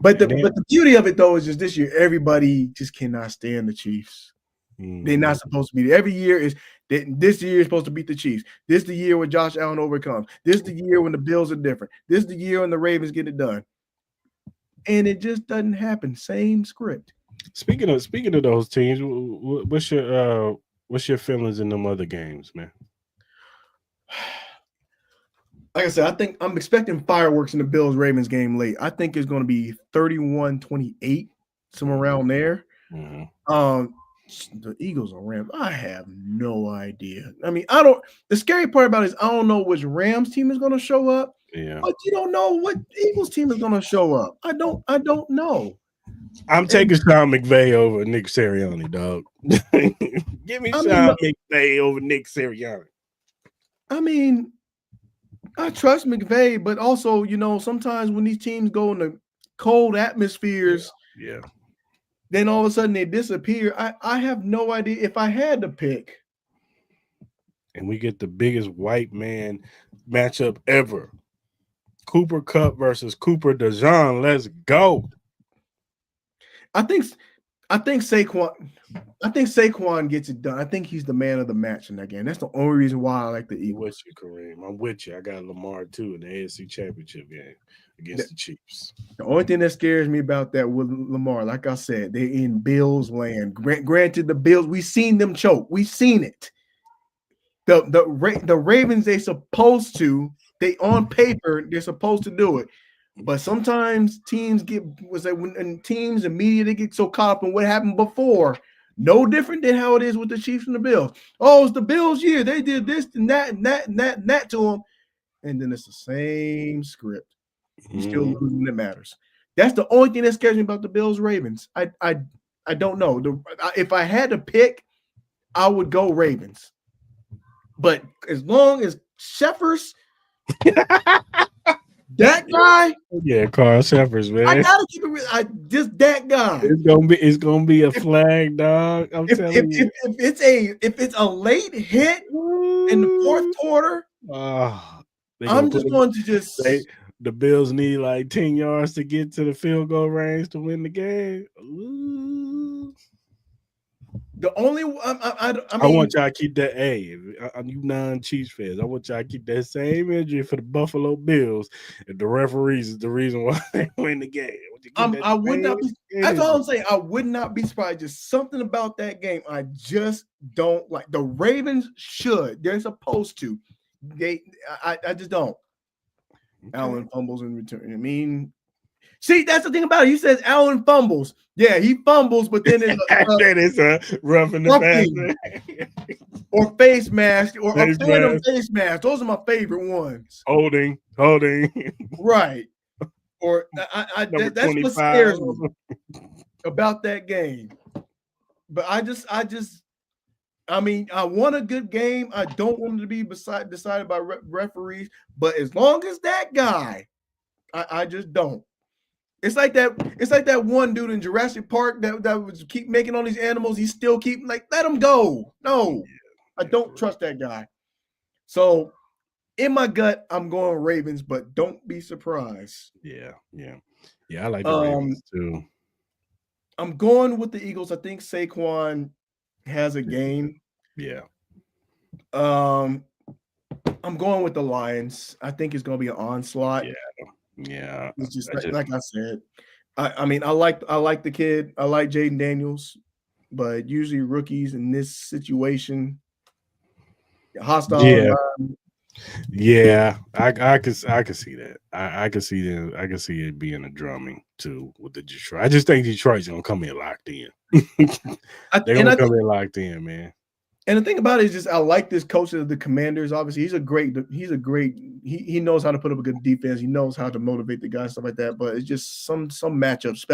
But the beauty of it though is just this year, everybody just cannot stand the Chiefs. They're not supposed to be there. Every year is this year is supposed to beat the Chiefs. This is the year when Josh Allen overcomes. This is the year when the Bills are different. This is the year when the Ravens get it done. And it just doesn't happen. Same script. Speaking of those teams, what's your feelings in them other games, man? Like I said, I think I'm expecting fireworks in the Bills-Ravens game late. I think it's going to be 31-28, somewhere around there. The Eagles or Rams, I have no idea. I mean, the scary part about it is I don't know which Rams team is going to show up. Yeah. But you don't know what Eagles team is going to show up. I don't know. I'm taking Sean McVay over Nick Sirianni, dog. Give me Sean McVay over Nick Sirianni. I mean, I trust McVay, but also, sometimes when these teams go in the cold atmospheres, then all of a sudden they disappear. I have no idea if I had to pick. And we get the biggest white man matchup ever. Cooper Kupp versus Cooper DeJean. Let's go. I think Saquon gets it done. I think he's the man of the match in that game. That's the only reason why I like the Eagles. I'm with you, Kareem. I'm with you. I got Lamar too in the AFC Championship game against the Chiefs. The only thing that scares me about that with Lamar, like I said, they're in Bills land. Granted, the Bills, we've seen them choke. We've seen it. The Ravens, they supposed to. They on paper, they're supposed to do it. But sometimes teams when teams and media, they get so caught up in what happened before. No different than how it is with the Chiefs and the Bills. Oh, it's the Bills' year. They did this and that and that and that and that to them. And then it's the same script. You still lose when it matters. That's the only thing that scares me about the Bills-Ravens. I don't know. If I had to pick, I would go Ravens. But as long as Sheffers that guy, Carl Sheffers, man. I gotta keep it real. Just that guy. It's gonna be a flag, dog. I'm telling you. If it's a late hit in the fourth quarter, I'm just going to just say the Bills need like 10 yards to get to the field goal range to win the game. Ooh. The only I want y'all to keep that. You non-Chiefs fans, I want y'all to keep that same energy for the Buffalo Bills. If the referees is the reason why they win the game, I would not be. That's all I'm saying. I would not be surprised. Just something about that game I just don't like. The Ravens should. They're supposed to. I just don't. Okay. Allen fumbles in return. I mean. See, that's the thing about it. He says Allen fumbles. Yeah, he fumbles, but then it's a rough in the pass. Or face mask, or a phantom face mask. Those are my favorite ones. Holding. Right. Or that's 25. What scares me about that game. But I want a good game. I don't want it to be decided by referees. But as long as that guy, I just don't. It's like that one dude in Jurassic Park that was keep making all these animals. He still keep like, let him go. No, I don't trust that guy. So in my gut, I'm going Ravens, but don't be surprised. Yeah. I like the Ravens too. I'm going with the Eagles. I think Saquon has a game. Yeah. I'm going with the Lions. I think it's going to be an onslaught. Yeah. It's just like I said. I mean, I like the kid. I like Jaden Daniels, but usually rookies in this situation, hostile environment. Yeah, I could see that. I could see that. I could see it being a drumming too with the Detroit. I just think Detroit's gonna come in locked in. They're gonna come in locked in, man. And the thing about it is just I like this coach of the Commanders. Obviously, he knows how to put up a good defense. He knows how to motivate the guys, stuff like that. But it's just some matchups,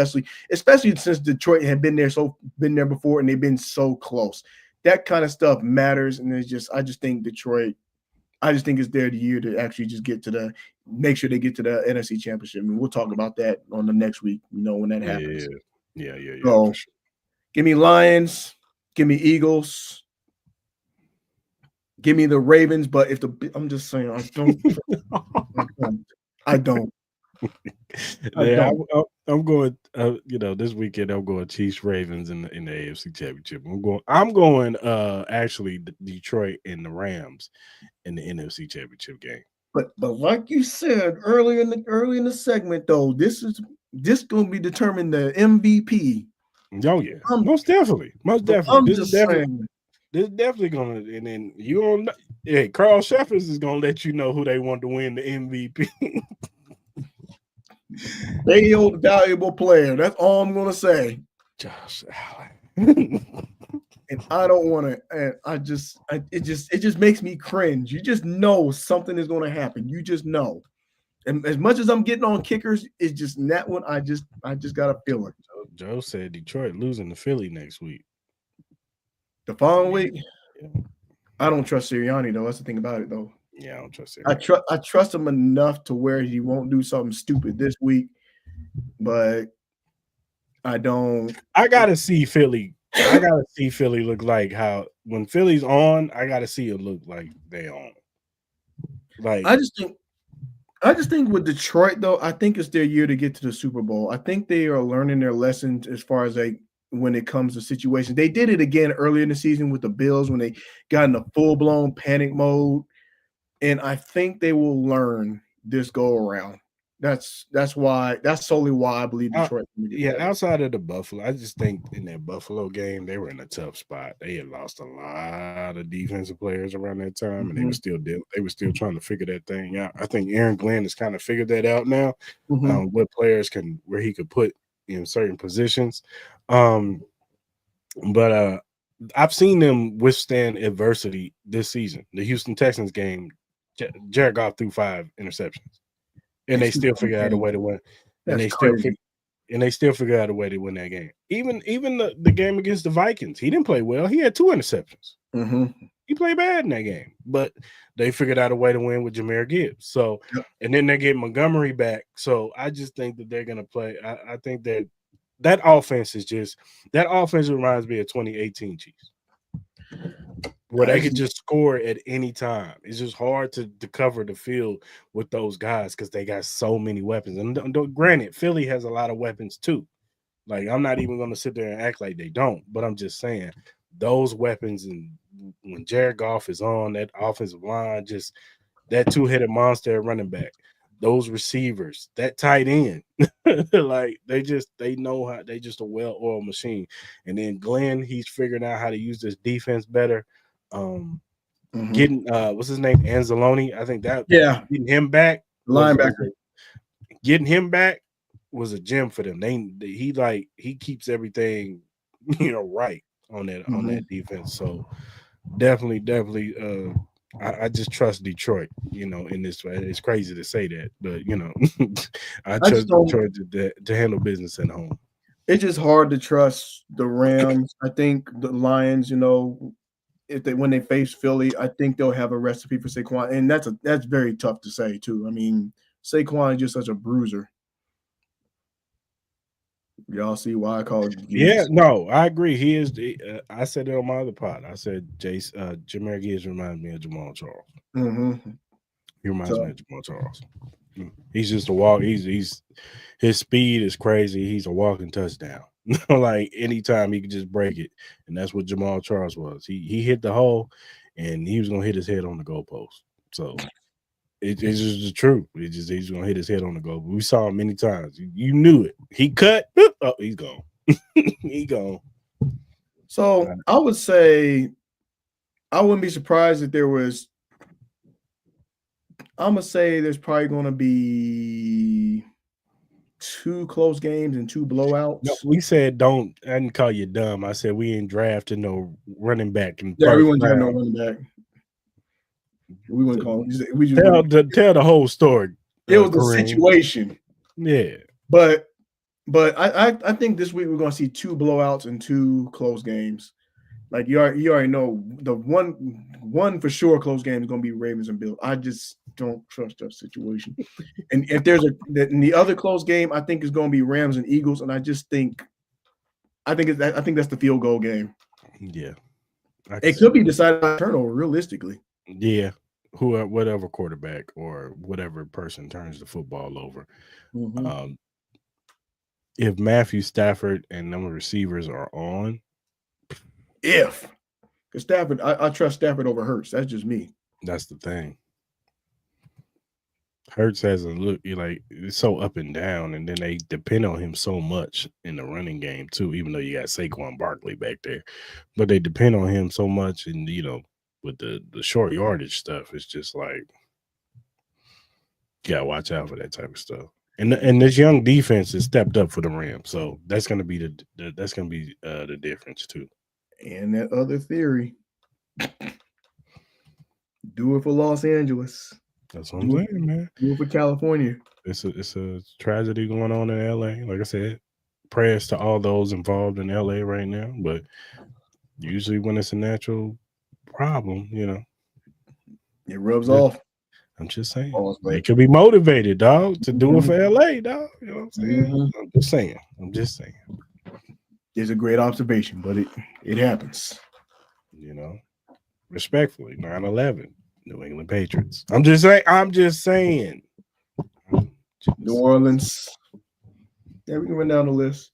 especially since Detroit had been there before and they've been so close. That kind of stuff matters. And I just think Detroit. I just think it's their year to actually just make sure they get to the NFC Championship. I mean, we'll talk about that on the next week, when that happens. Yeah. So, sure. Give me Lions, give me Eagles, give me the Ravens. But I'm just saying, I don't. I'm going. This weekend I'm going Chiefs Ravens in the AFC Championship. I'm going. Actually, Detroit and the Rams in the NFC Championship game. But like you said early in the segment, though, this going to be determined the MVP. Oh yeah, most definitely. This is definitely gonna. And then you don't. Hey, Carl Sheffers is gonna let you know who they want to win the MVP. They old valuable player. That's all I'm gonna say. Josh Allen. And I don't want to. It just makes me cringe. You just know something is going to happen. You just know. And as much as I'm getting on kickers, it's just that one. I just got a feeling. Joe said Detroit losing to Philly next week. The following week, I don't trust Sirianni though. That's the thing about it though. Yeah, I don't trust Sirianni. I trust him enough to where he won't do something stupid this week, but I don't. I gotta see Philly. I gotta see Philly look like how when Philly's on. I gotta see it look like they on. Like I just think with Detroit though, I think it's their year to get to the Super Bowl. I think they are learning their lessons as far as when it comes to situations. They did it again earlier in the season with the Bills when they got in a full-blown panic mode, and I think they will learn this go around. That's solely why I believe Detroit. Outside of the Buffalo, I just think in that Buffalo game they were in a tough spot. They had lost a lot of defensive players around that time, and they were still trying to figure that thing out. I think Aaron Glenn has kind of figured that out now. What players where he could put in certain positions. But I've seen them withstand adversity this season. The Houston Texans game, Jared Goff threw 5 interceptions. And they still figure out a way to win. And they still figure out a way to win that game. Even the game against the Vikings, he didn't play well. He had 2 interceptions. He played bad in that game, but they figured out a way to win with Jahmyr Gibbs. So, and then they get Montgomery back. So I just think that they're gonna play. I think that offense reminds me of 2018 Chiefs, where they could just score at any time. It's just hard to cover the field with those guys because they got so many weapons. And granted, Philly has a lot of weapons too. Like, I'm not even going to sit there and act like they don't, but I'm just saying those weapons, and when Jared Goff is on that offensive line, just that 2-headed monster running back, those receivers, that tight end, like they know how, they just a well-oiled machine. And then Glenn, he's figuring out how to use this defense better. Getting what's his name, Anzalone, I think that getting him back, linebacker, getting him back was a gem for them. He keeps everything right on that defense. So definitely I just trust Detroit, in this way. It's crazy to say that, but I trust Detroit to handle business at home. It's just hard to trust the Rams. I think the Lions, when they face Philly, I think they'll have a recipe for Saquon, and that's very tough to say too. I mean, Saquon is just such a bruiser. Y'all see why I call Yeah, no, I agree. He is. I said it on my other pod. I said Jameer Gibbs reminds me of Jamal Charles. Mm-hmm. He reminds me of Jamal Charles. He's just a walk. He's his speed is crazy. He's a walking touchdown. Like anytime he could just break it, and that's what Jamal Charles was. He hit the hole, and he was gonna hit his head on the goalpost. So it's just the truth. He's gonna hit his head on the goal. We saw him many times. You knew it. He cut. Oh, he's gone. He gone. So I would say I wouldn't be surprised if there was. I'm gonna say there's probably gonna be 2 close games and 2 blowouts. No, we said don't. I didn't call you dumb. I said we ain't drafting no running back. Yeah, we wouldn't have no running back. We wouldn't call him. We just tell the whole story. It was the situation. Yeah, but I think this week we're gonna see 2 blowouts and 2 close games. Like you already know the one for sure close game is gonna be Ravens and Bills. I just don't trust that situation. And if there's the other close game, I think is gonna be Rams and Eagles, and I think that's the field goal game. Yeah, it could be decided by turnover, realistically. Yeah, whatever quarterback or whatever person turns the football over. Mm-hmm. If Matthew Stafford and them receivers are on. Because Stafford, I trust Stafford over Hurts. That's just me. That's the thing. Hurts has a look like it's so up and down, and then they depend on him so much in the running game too. Even though you got Saquon Barkley back there, but they depend on him so much, and with the short yardage stuff, it's just like you gotta watch out for that type of stuff. And this young defense has stepped up for the Rams, so that's gonna be the difference too. And that other theory, do it for Los Angeles. That's what I'm saying, man. Do it for California. It's a tragedy going on in LA. Like I said, prayers to all those involved in LA right now. But usually when it's a natural problem, it rubs off. I'm just saying. They could be motivated, dog, to do it for LA, dog. You know what I'm saying? Mm-hmm. I'm just saying. It's a great observation, but it happens. Respectfully, 9/11, New England Patriots. I'm just saying. New Orleans. Yeah, we can run down the list.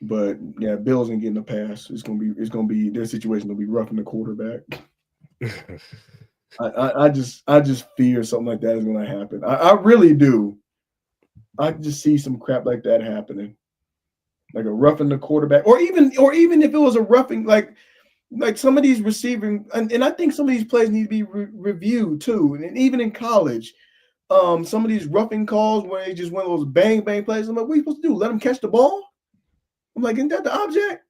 But yeah, Bills ain't getting a pass. It's gonna be their situation will be roughing the quarterback. I just fear something like that is gonna happen. I really do. I just see some crap like that happening. Like a roughing the quarterback, or even if it was a roughing, like some of these receiving, and I think some of these plays need to be reviewed too. And even in college, some of these roughing calls where they just one of those bang plays. I'm like, what are you supposed to do? Let them catch the ball? I'm like, isn't that the object?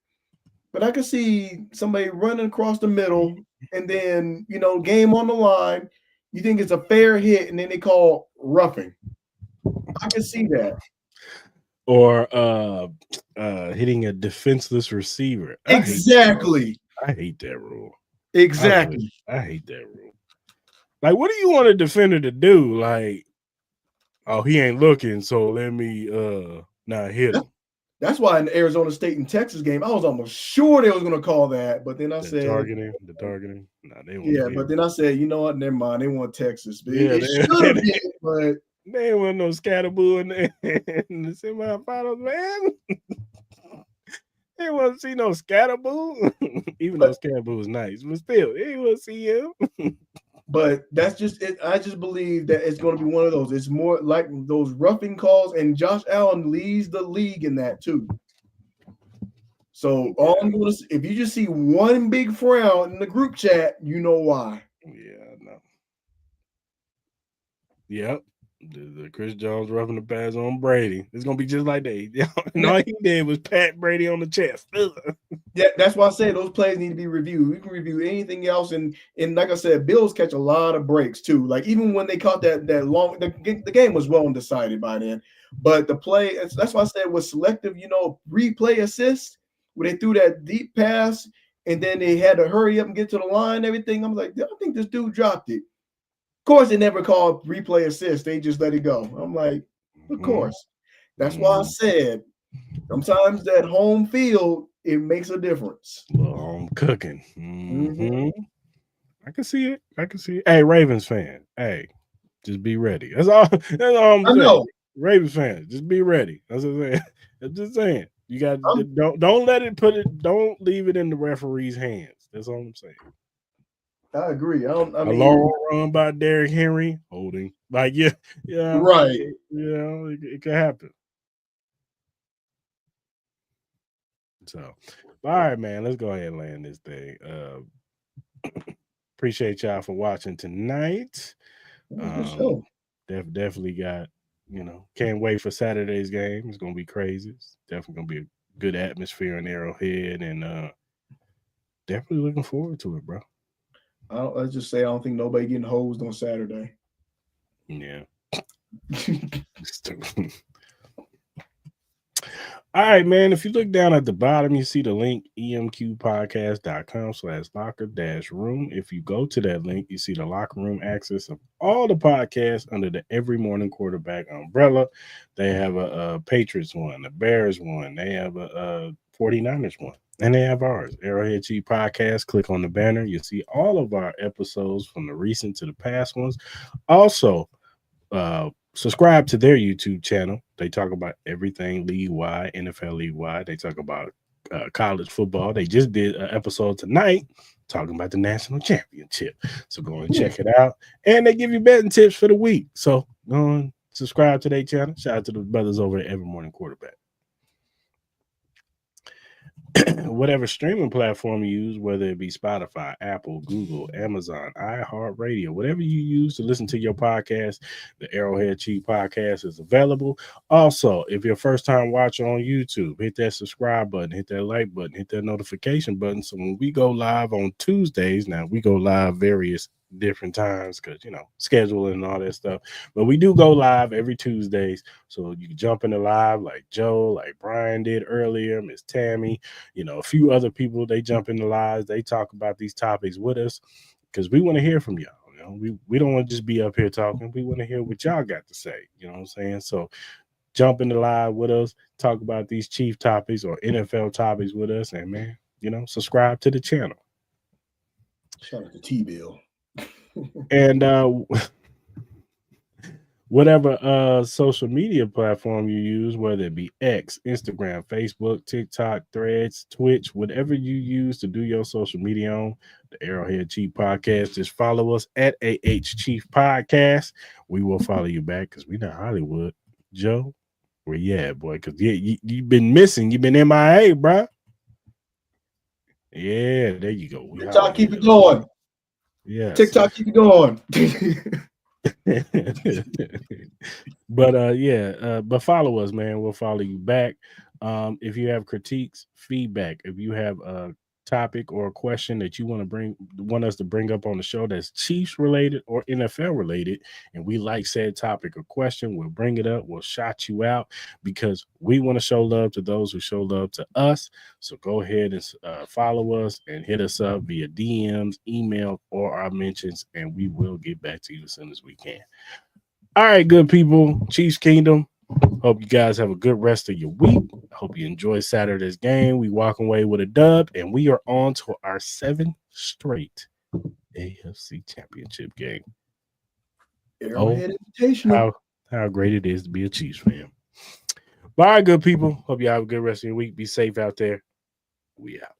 But I can see somebody running across the middle, and then game on the line. You think it's a fair hit, and then they call roughing. I can see that. Or hitting a defenseless receiver. Exactly. I hate that rule. Exactly. I hate that rule. Like, what do you want a defender to do? Like, oh, he ain't looking, so let me not hit him. That's why in the Arizona State and Texas game, I was almost sure they was going to call that, but then I said the targeting. Nah, they won't. Yeah, but then I said, you know what? Never mind. They want Texas. But it should have been, but they ain't want no scatterboo in the semifinals, man. They want to see no scatterboo, even though scatterboo is nice, but still, they want to see him. But that's just it. I just believe that it's going to be one of those. It's more like those roughing calls, and Josh Allen leads the league in that too. So all I'm going to, if you just see one big frown in the group chat, you know why. Yeah, I know. Yep. The Chris Jones roughing the pass on Brady. It's gonna be just like that. All he did was pat Brady on the chest. Yeah, that's why I say those plays need to be reviewed. We can review anything else, and like I said, Bills catch a lot of breaks too. Like even when they caught that long, the game was well decided by then. But the play, that's why I said was selective. Replay assist where they threw that deep pass, and then they had to hurry up and get to the line. And everything. I'm like, I think this dude dropped it. Of course, they never called replay assist. They just let it go. I'm like, of course. That's why I said sometimes that home field, it makes a difference. Well, home cooking. I can see it. Hey, Ravens fan. Hey, just be ready. That's all I'm saying. Know. Ravens fans, just be ready. That's what I'm saying. I'm just saying. You got don't let it don't leave it in the referee's hands. That's all I'm saying. I agree. I mean, a long run by Derrick Henry, holding. Like, yeah, right. It could happen. So, all right, man, let's go ahead and land this thing. Appreciate y'all for watching tonight. Definitely got, can't wait for Saturday's game. It's gonna be crazy. It's definitely gonna be a good atmosphere in Arrowhead, and definitely looking forward to it, bro. Let's just say I don't think nobody getting hosed on Saturday. Yeah. All right, man. If you look down at the bottom, you see the link emqpodcast.com/locker-room. If you go to that link, you see the locker room access of all the podcasts under the Every Morning Quarterback umbrella. They have a Patriots one, a Bears one. They have a 49ers one. And they have ours, Arrowhead Chief Podcast. Click on the banner. You see all of our episodes from the recent to the past ones. Also, subscribe to their YouTube channel. They talk about everything league-wide, NFL league-wide. They talk about college football. They just did an episode tonight talking about the national championship. So go and check it out. And they give you betting tips for the week. So go and subscribe to their channel. Shout out to the brothers over at Every Morning Quarterback. Whatever streaming platform you use, whether it be Spotify, Apple, Google, Amazon, iHeartRadio, whatever you use to listen to your podcast, the Arrowhead Chief Podcast is available. Also, if you're a first-time watcher on YouTube, hit that subscribe button, hit that like button, hit that notification button. So when we go live on Tuesdays, now we go live various different times because scheduling and all that stuff, but we do go live every Tuesdays, so you can jump in the live like Joe, like Brian did earlier, Miss Tammy, a few other people. They jump in the lives, they talk about these topics with us because we want to hear from y'all. We don't want to just be up here talking. We want to hear what y'all got to say. You know what I'm saying? So jump in the live with us, talk about these Chief topics or NFL topics with us, and man, subscribe to the channel. Shout out to T-Bill. And whatever social media platform you use, whether it be X, Instagram, Facebook, TikTok, Threads, Twitch, whatever you use to do your social media on, the Arrowhead Chief Podcast, just follow us at AH Chief Podcast. We will follow you back because we're not Hollywood. Joe, where you at, boy? Because you've been missing. You've been MIA, bro. Yeah, there you go. TikTok, keep it going. Yeah, TikTok, keep it going. But follow us, man. We'll follow you back. If you have critiques, feedback, if you have a topic or a question that you want us to bring up on the show that's Chiefs related or NFL related, and we like said topic or question, we'll bring it up. We'll shout you out because we want to show love to those who show love to us. So go ahead and follow us and hit us up via DMs, email, or our mentions, and we will get back to you as soon as we can. All right, good people, Chiefs Kingdom. Hope you guys have a good rest of your week. Hope you enjoy Saturday's game. We walk away with a dub, and we are on to our 7th straight AFC Championship game. How great it is to be a Chiefs fan. Bye, good people. Hope you have a good rest of your week. Be safe out there. We out.